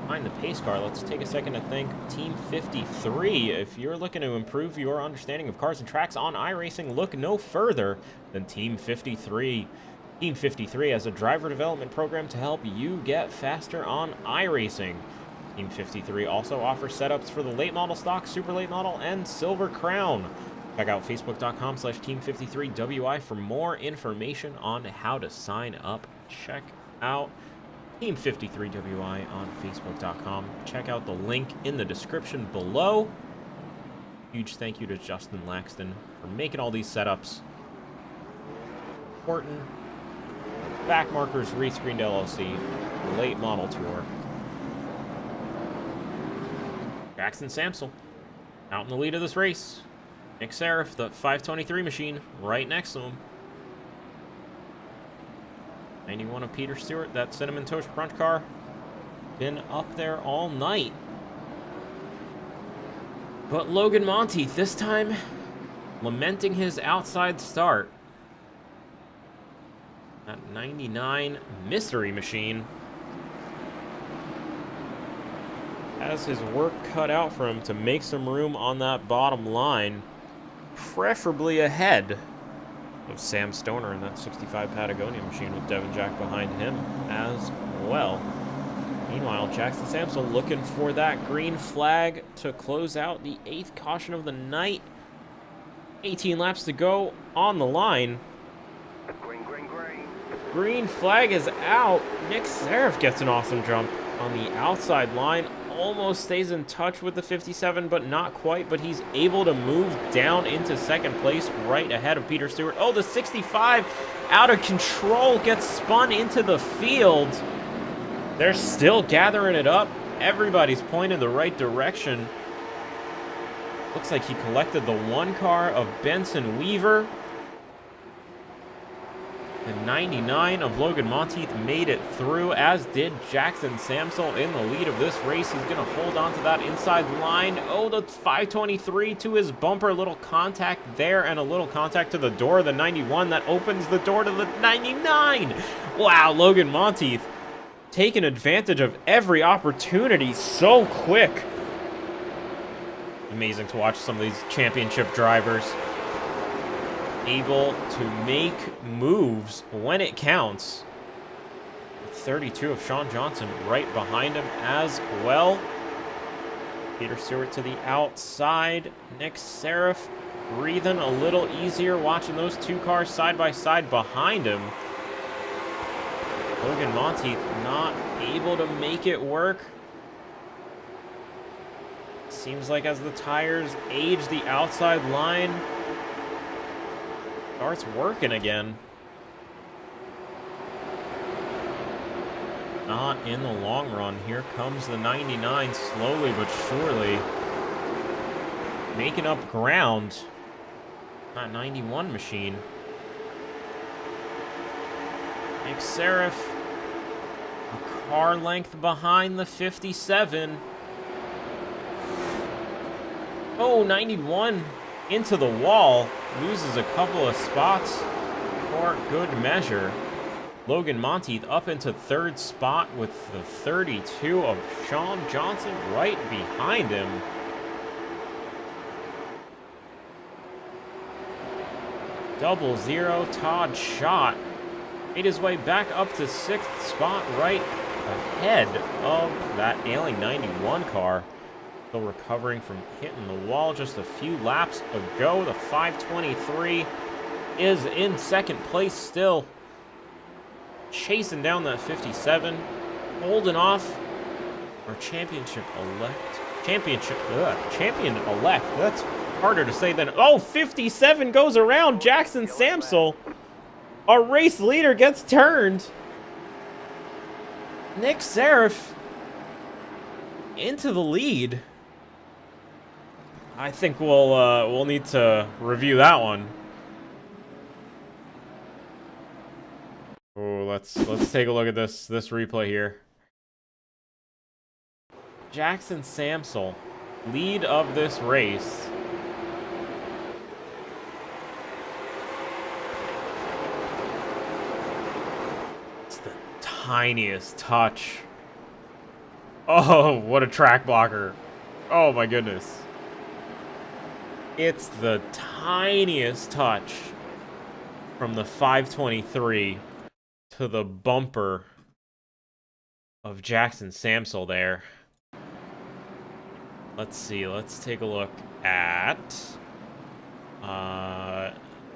behind the pace car, let's take a second to thank Team 53. If you're looking to improve your understanding of cars and tracks on iRacing, look no further than Team 53. Team 53 has a driver development program to help you get faster on iRacing. Team 53 also offers setups for the late model stock, super late model, and silver crown. Check out facebook.com/Team53WI for more information on how to sign up. Check out Team 53WI on facebook.com. Check out the link in the description below. Huge thank you to Justin Laxton for making all these setups. Important. Backmarkers, ReScreened LLC, late model tour. Jackson Samsel out in the lead of this race. Nick Seraph, the 523 machine, right next to him. 91 of Peter Stewart, that Cinnamon Toast Crunch car. Been up there all night. But Logan Monteith, this time, lamenting his outside start. That 99 Mystery Machine has his work cut out for him to make some room on that bottom line. Preferably ahead of Sam Stoner in that 65 Patagonia machine with Devin Jack behind him as well. Meanwhile, Jackson Samsel looking for that green flag to close out the 8th caution of the night. 18 laps to go on the line. Green, green, green. Green flag is out. Nick Seraph gets an awesome jump on the outside line. Almost stays in touch with the 57, but not quite. But he's able to move down into second place right ahead of Peter Stewart. Oh, the 65 out of control gets spun into the field. They're still gathering it up. Everybody's pointing the right direction. Looks like he collected the 1 car of Benson Weaver. The 99 of Logan Monteith made it through, as did Jackson Samsel in the lead of this race. He's going to hold on to that inside line. Oh, the 523 to his bumper. A little contact there and a little contact to the door of the 91. That opens the door to the 99. Wow, Logan Monteith taking advantage of every opportunity so quick. Amazing to watch some of these championship drivers able to make moves when it counts. 32 of Sean Johnson right behind him as well. Peter Stewart to the outside. Nick Seraph breathing a little easier watching those two cars side by side behind him. Logan Monteith not able to make it work. Seems like as the tires age, the outside line starts working again. Not in the long run. Here comes the 99 slowly but surely, making up ground. That 91 machine. Nick Seraph, a car length behind the 57. Oh, 91 into the wall. Loses a couple of spots for good measure. Logan Monteith up into third spot with the 32 of Sean Johnson right behind him. Double zero, Todd Schott made his way back up to sixth spot right ahead of that ailing 91 car. Still recovering from hitting the wall just a few laps ago. The 523 is in second place still. Chasing down that 57. Holding off our champion elect. That's harder to say than... Oh, 57 goes around Jackson Samsel. Our race leader gets turned. Nick Seraph into the lead. I think we'll need to review that one. Oh, let's take a look at this replay here. Jackson Samsel, lead of this race. It's the tiniest touch. Oh, what a track blocker. Oh my goodness. It's the tiniest touch from the 523 to the bumper of Jackson Samsel there. Let's see. Let's take a look at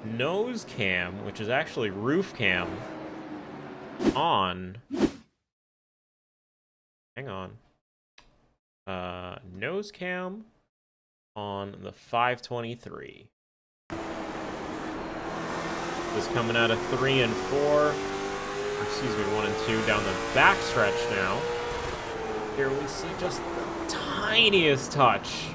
nose cam, which is actually roof cam on. Hang on. Nose cam on the 523. This coming out of 3 and 4. Or excuse me, 1 and 2 down the backstretch now. Here we see just the tiniest touch.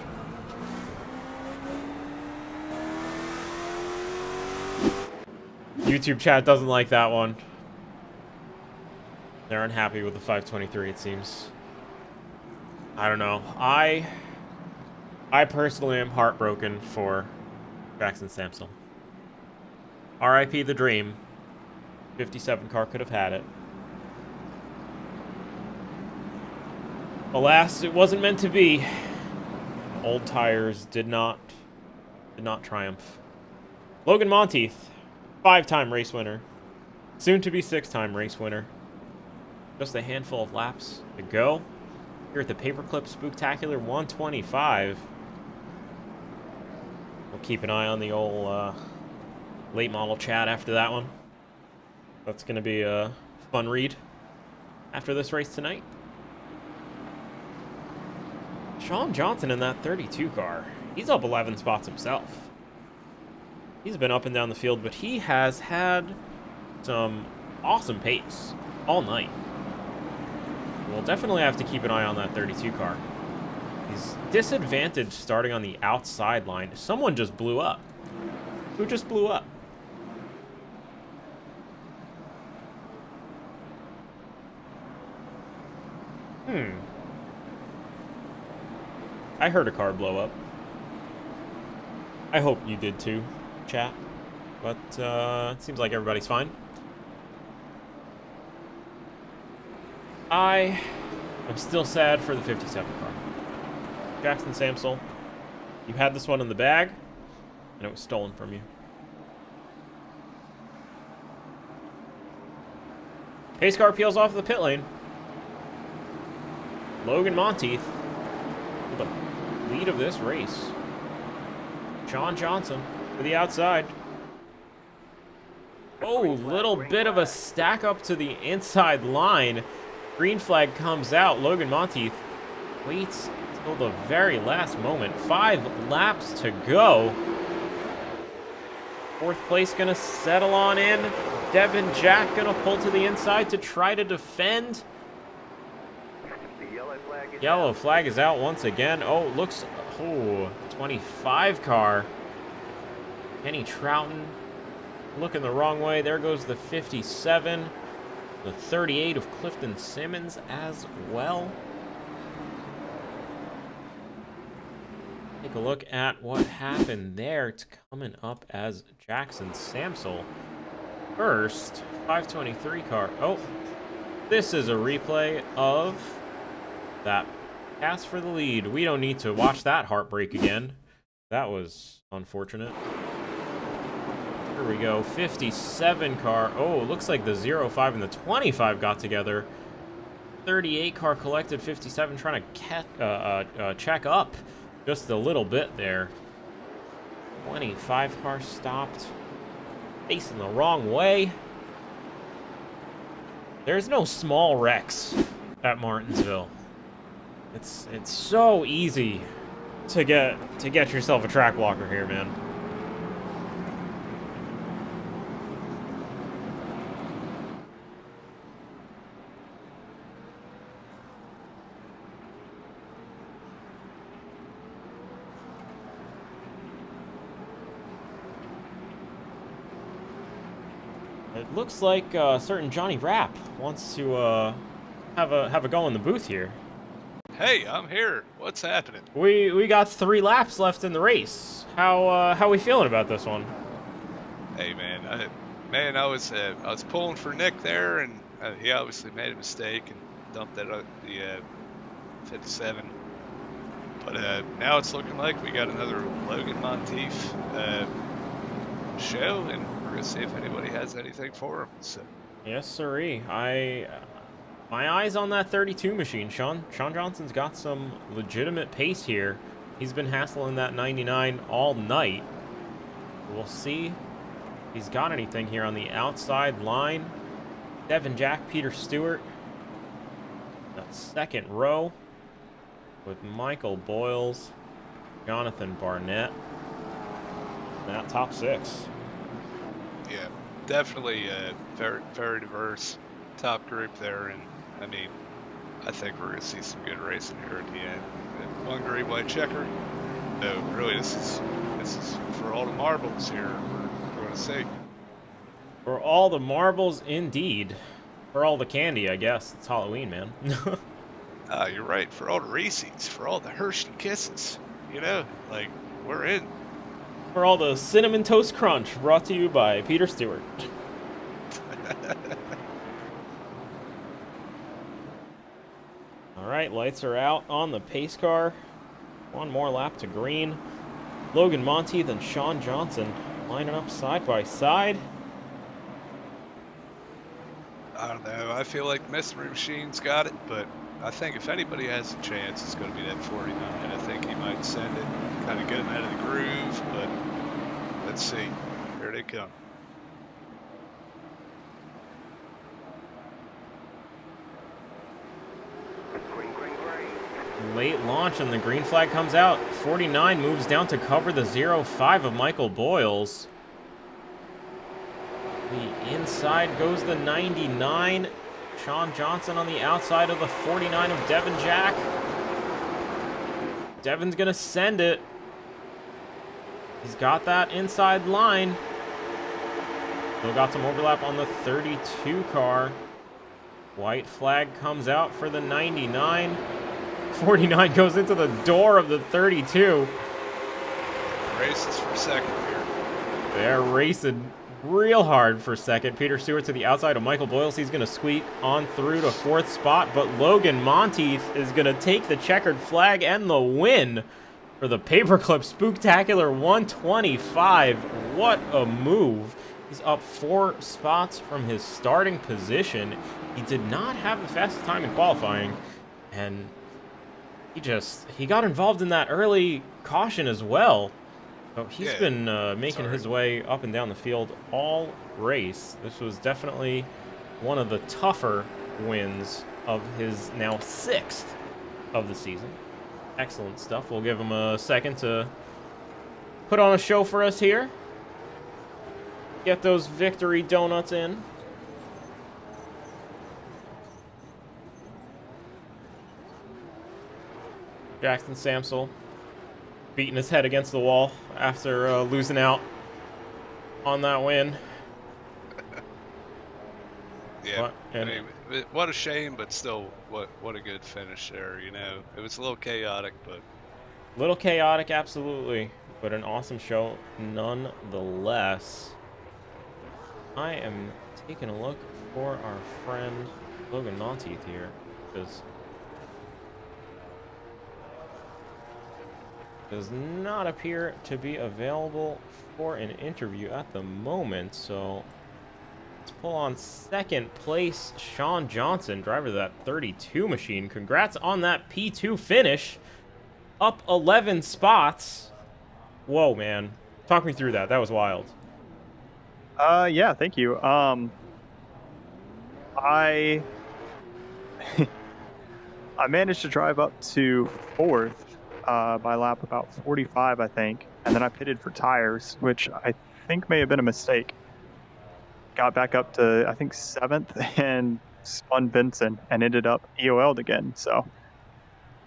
YouTube chat doesn't like that one. They're unhappy with the 523, it seems. I don't know. I personally am heartbroken for Jackson Samsel. RIP the dream. 57 car could have had it. Alas, it wasn't meant to be. Old tires did not triumph. Logan Monteith, 5-time race winner. Soon to be 6-time race winner. Just a handful of laps to go. Here at the Paperclip Spooktacular 125. We'll keep an eye on the old late model chat after that one. That's going to be a fun read after this race tonight. Sean Johnson in that 32 car. He's up 11 spots himself. He's been up and down the field, but he has had some awesome pace all night. We'll definitely have to keep an eye on that 32 car. He's disadvantaged starting on the outside line. Someone just blew up. Who just blew up? I heard a car blow up. I hope you did too, chat. But it seems like everybody's fine. I am still sad for the 57 car. Jackson Samsel, you had this one in the bag, and it was stolen from you. Pace car peels off the pit lane. Logan Monteith with the lead of this race. Sean Johnson to the outside. Oh, little bit of a stack up to the inside line. Green flag comes out. Logan Monteith waits until the very last moment. 5 laps to go. 4th place gonna settle on in. Devin Jack gonna pull to the inside to try to defend. Yellow flag is out once again. Oh, looks, 25 car. Kenny Trouten looking the wrong way. There goes the 57. The 38 of Clifton Simmons as well. Take a look at what happened there. It's coming up as Jackson Samsel. First, 523 car. Oh, this is a replay of that pass for the lead. We don't need to watch that heartbreak again. That was unfortunate. Here we go, 57 car. Oh, looks like the 05 and the 25 got together. 38 car collected, 57 trying to check up just a little bit there. 25 car stopped, facing the wrong way. There's no small wrecks at Martinsville. It's so easy to get yourself a track walker here, man. It looks like certain Johnny Rapp wants to have a go in the booth here. Hey, I'm here. What's happening? We got 3 laps left in the race. How we feeling about this one? Hey, man. I was pulling for Nick there, and he obviously made a mistake and dumped that the 57. But now it's looking like we got another Logan Monteith show, and we're gonna see if anybody has anything for him. So. Yes, sirree. My eyes on that 32 machine. Sean Johnson's got some legitimate pace here. He's been hassling that 99 all night. We'll see if he's got anything here on the outside line. Devin Jack, Peter Stewart. That second row with Michael Boyles, Jonathan Barnett. That top 6. Yeah, definitely very, very diverse top group there, and I mean, I think we're going to see some good racing here at the end. And one green white checker. So really, this is for all the marbles here. We're going to see. For all the marbles, indeed. For all the candy, I guess. It's Halloween, man. You're right. For all the Reese's, for all the Hershey Kisses. You know, like, we're in. For all the Cinnamon Toast Crunch, brought to you by Peter Stewart. All right, lights are out on the pace car. One more lap to green. Logan Monteith and Sean Johnson lining up side by side. I don't know. I feel like Mystery Machine's got it, but I think if anybody has a chance, it's going to be that 49. I think he might send it, kind of get him out of the groove, but let's see. Here they come. Late launch and the green flag comes out. 49 moves down to cover the 05 of Michael Boyles. The inside goes the 99. Sean Johnson on the outside of the 49 of Devin Jack. Devin's gonna send it. He's got that inside line. Still got some overlap on the 32 car. White flag comes out for the 99. 49 goes into the door of the 32. Races for second here. They're racing real hard for second. Peter Stewart to the outside of Michael Boyles. He's going to squeak on through to fourth spot, but Logan Monteith is going to take the checkered flag and the win for the Paperclip Spooktacular 125. What a move. He's up 4 spots from his starting position. He did not have the fastest time in qualifying, and he got involved in that early caution as well. So he's been making his way up and down the field all race. This was definitely one of the tougher wins of his now 6th of the season. Excellent stuff. We'll give him a second to put on a show for us here. Get those victory donuts in. Jackson Samsel beating his head against the wall after losing out on that win. Yeah, I mean, what a shame, but still, what a good finish there, you know. It was a little chaotic, but... Little chaotic, absolutely, but an awesome show nonetheless. I am taking a look for our friend Logan Monteith here, because does not appear to be available for an interview at the moment, so let's pull on second place Sean Johnson, driver of that 32 machine. Congrats on that P2 finish, up 11 spots. Whoa, man, talk me through that. That was wild. Yeah, thank you. I I managed to drive up to 4th by lap about 45, I think, and then I pitted for tires, which I think may have been a mistake. Got back up to, I think, 7th and spun Benson and ended up EOL'd again. So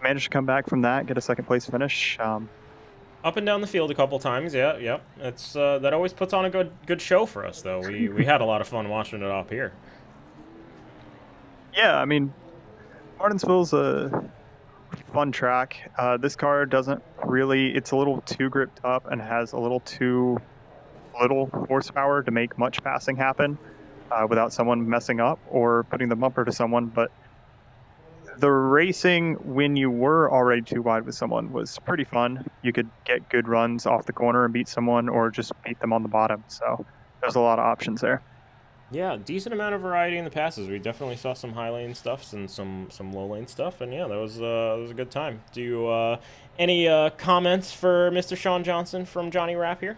managed to come back from that, get a 2nd place finish. Up and down the field a couple times, yeah. It's that always puts on a good show for us, though. We had a lot of fun watching it up here. Yeah, I mean, Martinsville's a fun track. This car doesn't really, it's a little too gripped up and has a little too little horsepower to make much passing happen without someone messing up or putting the bumper to someone. But the racing, when you were already too wide with someone, was pretty fun. You could get good runs off the corner and beat someone, or just beat them on the bottom. So there's a lot of options there. Yeah, decent amount of variety in the passes. We definitely saw some high lane stuff and some low lane stuff, and yeah, that was a good time. Do you any comments for Mr. Sean Johnson from Johnny Rapp here?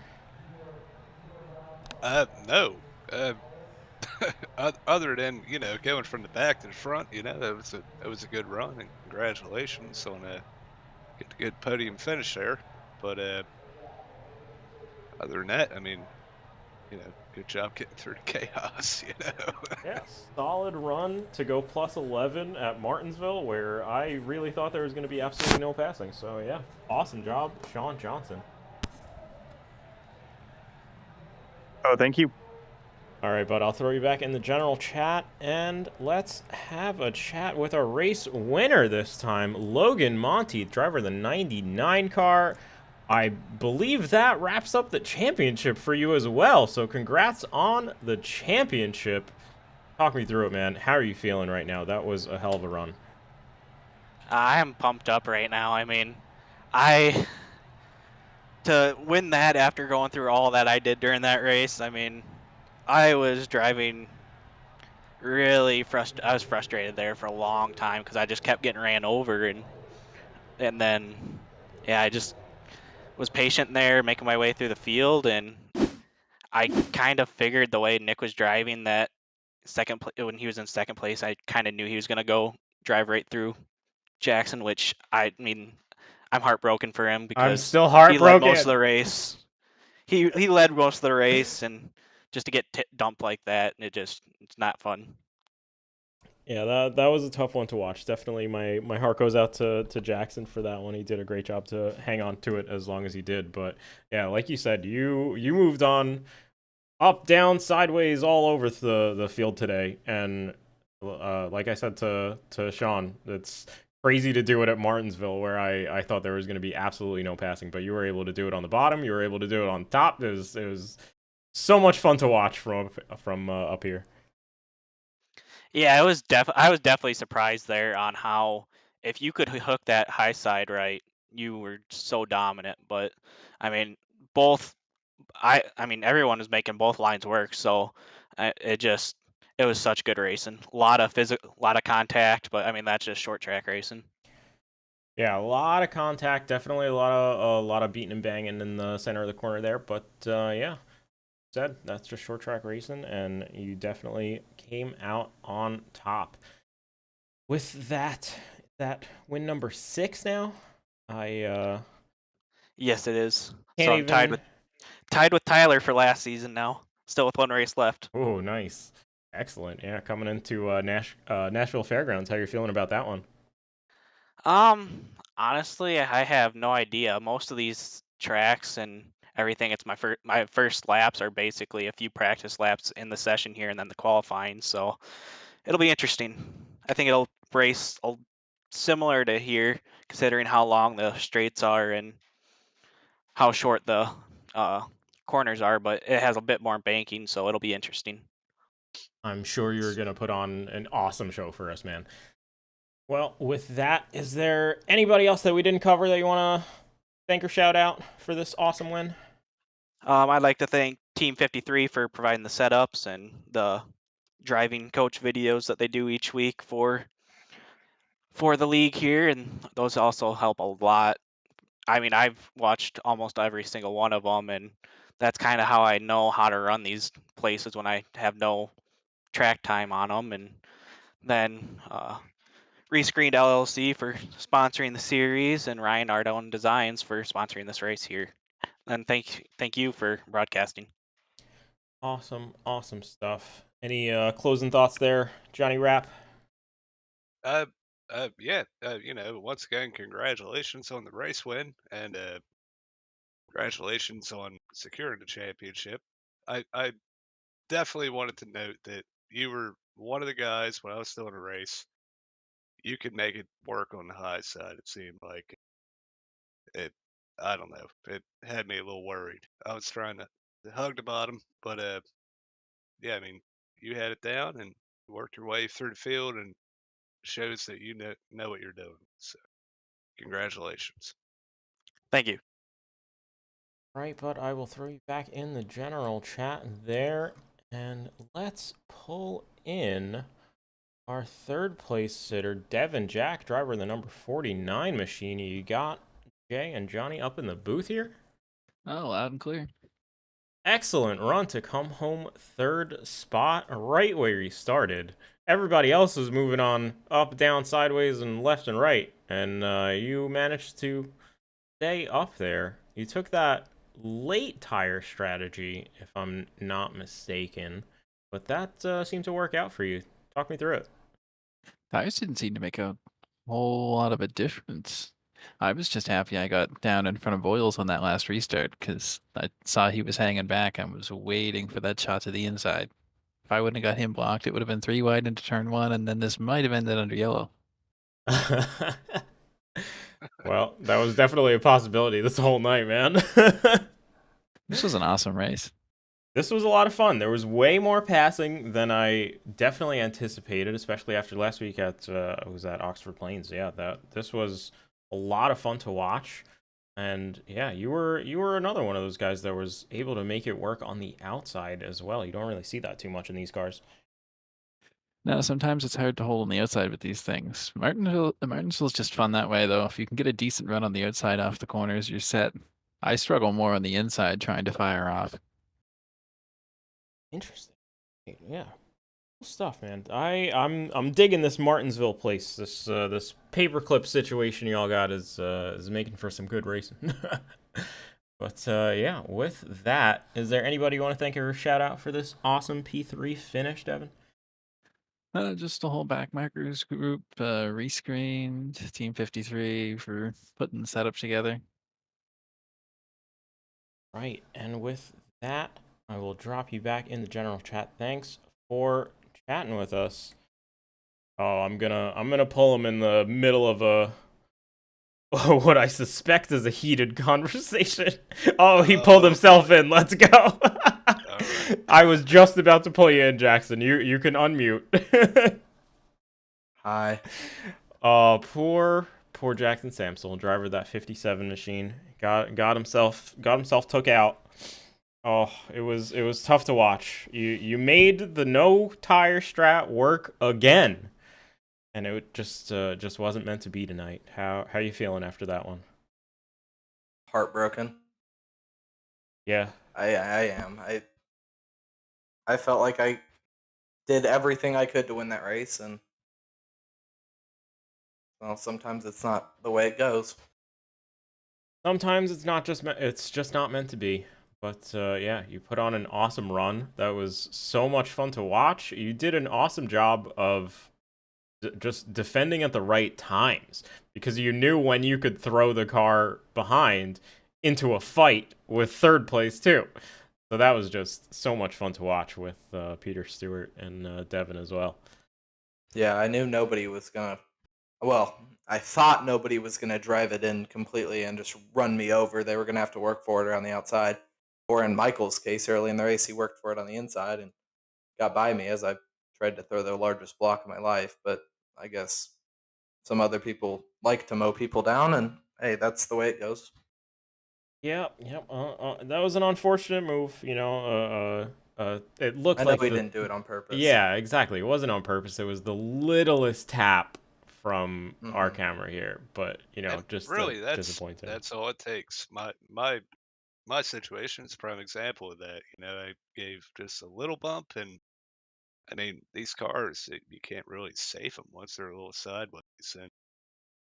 No. Other than, you know, going from the back to the front, you know, that was a good run, and congratulations on a good podium finish there. But other than that, I mean, you know, good job getting through the chaos, you know. Yeah, solid run to go plus 11 at Martinsville, where I really thought there was going to be absolutely no passing. So yeah, awesome job, Sean Johnson. Oh, thank you. All right, bud, I'll throw you back in the general chat, and let's have a chat with our race winner this time, Logan Monteith, driver of the 99 car. I believe that wraps up the championship for you as well, so congrats on the championship. Talk me through it, man. How are you feeling right now? That was a hell of a run. I am pumped up right now. I mean, to win that after going through all that I did during that race, I mean, I was driving really I was frustrated there for a long time because I just kept getting ran over, and then yeah, I just was patient there, making my way through the field, and I kind of figured the way Nick was driving that when he was in 2nd place, I kind of knew he was going to go drive right through Jackson, which I mean, I'm heartbroken for him because I'm still heartbroken. He led most of the race. He led most of the race, and just to get dumped like that, it's not fun. Yeah, that was a tough one to watch. Definitely my heart goes out to Jackson for that one. He did a great job to hang on to it as long as he did. But yeah, like you said, you moved on up, down, sideways, all over the field today, and Like I said to Sean, it's crazy to do it at Martinsville, where I thought there was going to be absolutely no passing, but you were able to do it on the bottom. You were able to do it on top. It was so much fun to watch from up here. Yeah, I was definitely surprised there on how if you could hook that high side right, you were so dominant. But I mean, both I mean everyone was making both lines work, so it was such good racing. A lot of lot of contact, but I mean that's just short track racing. Yeah, a lot of contact, definitely a lot of beating and banging in the center of the corner there. But yeah, said that's just short track racing, and you definitely came out on top. With that win number 6 now. I Yes, it is. So can't I'm even. tied with Tyler for last season now. Still with one race left. Oh, nice, excellent. Yeah, coming into Nashville Fairgrounds. How you feeling about that one? Honestly, I have no idea. Most of these tracks and everything, it's my first laps are basically a few practice laps in the session here and then the qualifying. So it'll be interesting. I think it'll race similar to here, considering how long the straights are and how short the uh, corners are. But it has a bit more banking, so it'll be interesting. I'm sure you're gonna put on an awesome show for us, man. Well, with that, is there anybody else that we didn't cover that you want to thank or shout out for this awesome win? I'd like to thank Team 53 for providing the setups and the driving coach videos that they do each week for the league here, and those also help a lot. I mean, I've watched almost every single one of them, and that's kind of how I know how to run these places when I have no track time on them. And then ReScreened LLC for sponsoring the series, and Ryan Ardone Designs for sponsoring this race here. And thank you for broadcasting. Awesome stuff. Any closing thoughts there, Johnny Rapp? Yeah. Once again, congratulations on the race win, and congratulations on securing the championship. I definitely wanted to note that you were one of the guys when I was still in a race. You could make it work on the high side. It seemed like it. I don't know. It had me a little worried. I was trying to hug the bottom, but yeah. I mean, you had it down and worked your way through the field, and shows that you know what you're doing. So, congratulations. Thank you. Right, but I will throw you back in the general chat there, and let's pull in our third place sitter, Devin Jack, driver of the number 49 machine. You got Jay and Johnny up in the booth here. Oh, loud and clear. Excellent run to come home third spot, right where you started. Everybody else was moving on up, down, sideways, and left and right, and you managed to stay up there. You took that late tire strategy, if I'm not mistaken, but that seemed to work out for you. Talk me through it. Tires didn't seem to make a whole lot of a difference. I was just happy I got down in front of Boyles on that last restart because I saw he was hanging back and was waiting for that shot to the inside. If I wouldn't have got him blocked, it would have been 3 wide into turn 1, and then this might have ended under yellow. Well, that was definitely a possibility this whole night, man. This was an awesome race. This was a lot of fun. There was way more passing than I definitely anticipated, especially after last week at was at Oxford Plains. Yeah, this was a lot of fun to watch. And yeah, you were another one of those guys that was able to make it work on the outside as well. You don't really see that too much in these cars. Now, sometimes it's hard to hold on the outside with these things. Martinsville's just fun that way, though. If you can get a decent run on the outside off the corners, you're set. I struggle more on the inside trying to fire off. Interesting. Yeah. Cool stuff, man. I'm digging this Martinsville place. This paperclip situation y'all got is making for some good racing. But yeah, with that, is there anybody you want to thank or shout out for this awesome P3 finish, Devin? Just the whole Backmarkers group, ReScreened, Team 53 for putting the setup together. Right, and with that, I will drop you back in the general chat. Thanks for chatting with us. Oh, I'm gonna pull him in the middle of a what I suspect is a heated conversation. Oh, he pulled himself in. Let's go. Alright. I was just about to pull you in, Jackson. You can unmute. Hi. Oh, poor Jackson Samsel, driver of that 57 machine. Got himself took out. Oh, it was tough to watch. You made the no tire strat work again. And it just wasn't meant to be tonight. How you feeling after that one? Heartbroken. Yeah. I am. I felt like I did everything I could to win that race, and well, sometimes it's not the way it goes. Sometimes it's just not meant to be. But yeah, you put on an awesome run. That was so much fun to watch. You did an awesome job of just defending at the right times because you knew when you could throw the car behind into a fight with third place too. So that was just so much fun to watch with Peter Stewart and Devin as well. Yeah, I knew nobody was gonna. Well, I thought nobody was gonna drive it in completely and just run me over. They were gonna have to work for it around the outside, or in Michael's case, early in the race, he worked for it on the inside and got by me as I tried to throw the largest block of my life. But I guess some other people like to mow people down, and hey, that's the way it goes. Yeah, yep. That was an unfortunate move. You know, it looked I know like he didn't do it on purpose. Yeah, exactly. It wasn't on purpose. It was the littlest tap from our Mhm. camera here, but you know, And just really, disappointing. that's all it takes. My situation is a prime example of that. You know, I gave just a little bump, and I mean, these cars, you can't really safe them once they're a little sideways. And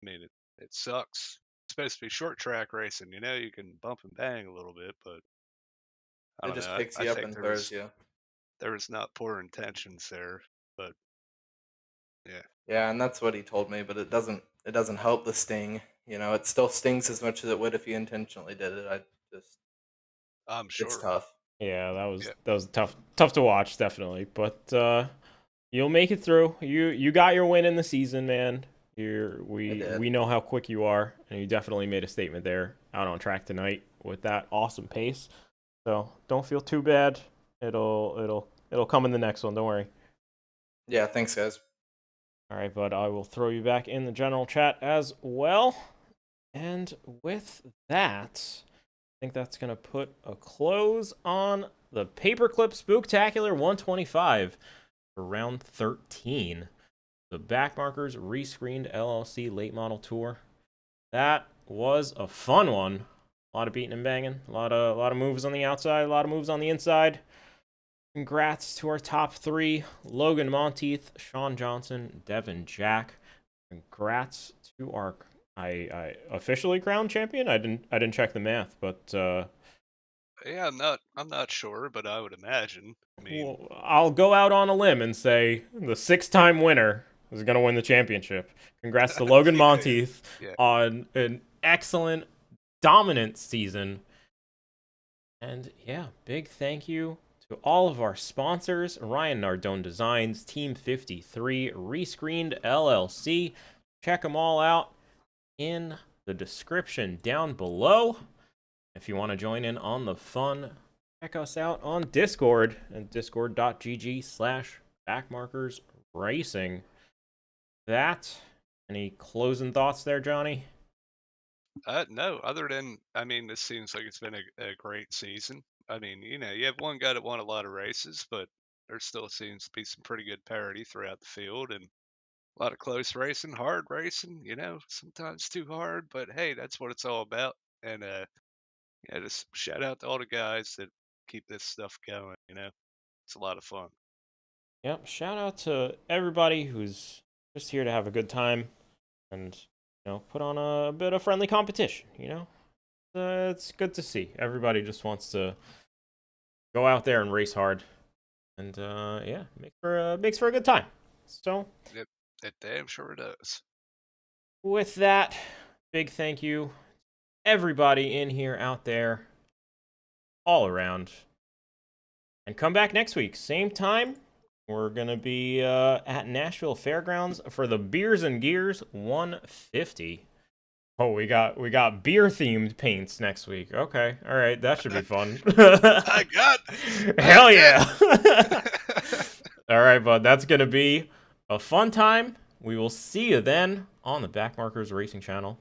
I mean, it sucks. It's supposed to be short track racing. You know, you can bump and bang a little bit, but I It don't just know. picks I you up think and throws you. there was not poor intentions there, but yeah. Yeah, and that's what he told me, but it doesn't help the sting. You know, it still stings as much as it would if you intentionally did it. I just I'm it's sure. tough. Yeah, Yeah. that was tough to watch, definitely. But you'll make it through. You got your win in the season, man. I did. We know how quick you are, and you definitely made a statement there out on track tonight with that awesome pace. So don't feel too bad. It'll come in the next one. Don't worry. Yeah, thanks guys. All right, bud. I will throw you back in the general chat as well. And with that, I think that's going to put a close on the Paperclip Spooktacular 125 for round 13. The Backmarkers ReScreened LLC late model tour. That was a fun one. A lot of beating and banging. A lot of moves on the outside. A lot of moves on the inside. Congrats to our top three: Logan Monteith, Sean Johnson, Devin Jack. Congrats to our I officially crowned champion. I didn't check the math, but Yeah, I'm not sure, but I would imagine. I mean, well, I'll go out on a limb and say the 6-time winner is going to win the championship. Congrats to Logan yeah, Monteith yeah. on an excellent, dominant season. And yeah, big thank you to all of our sponsors: Ryan Nardone Designs, Team 53, ReScreened LLC. Check them all out in the description down below. If you want to join in on the fun, check us out on Discord at discord.gg/backmarkersracing. Any closing thoughts there, Johnny? No, other than, I mean, this seems like it's been a great season. I mean, you know, you have one guy that won a lot of races, but there still seems to be some pretty good parity throughout the field and a lot of close racing, hard racing, you know, sometimes too hard, but hey, that's what it's all about. And, yeah, just shout out to all the guys that keep this stuff going, you know, it's a lot of fun. Yep, shout out to everybody who's just here to have a good time and, you know, put on a bit of friendly competition, you know? It's good to see. Everybody just wants to go out there and race hard. And, yeah, makes for a good time. So, It damn sure does. with that, big thank you, everybody in here, out there, all around. And come back next week, same time, We're gonna be at Nashville Fairgrounds for the Beers and Gears 150. Oh, we got beer themed paints next week. Okay, all right, that should be fun. I got Hell yeah! All right, bud, that's gonna be a fun time. We will see you then on the Backmarkers Racing channel.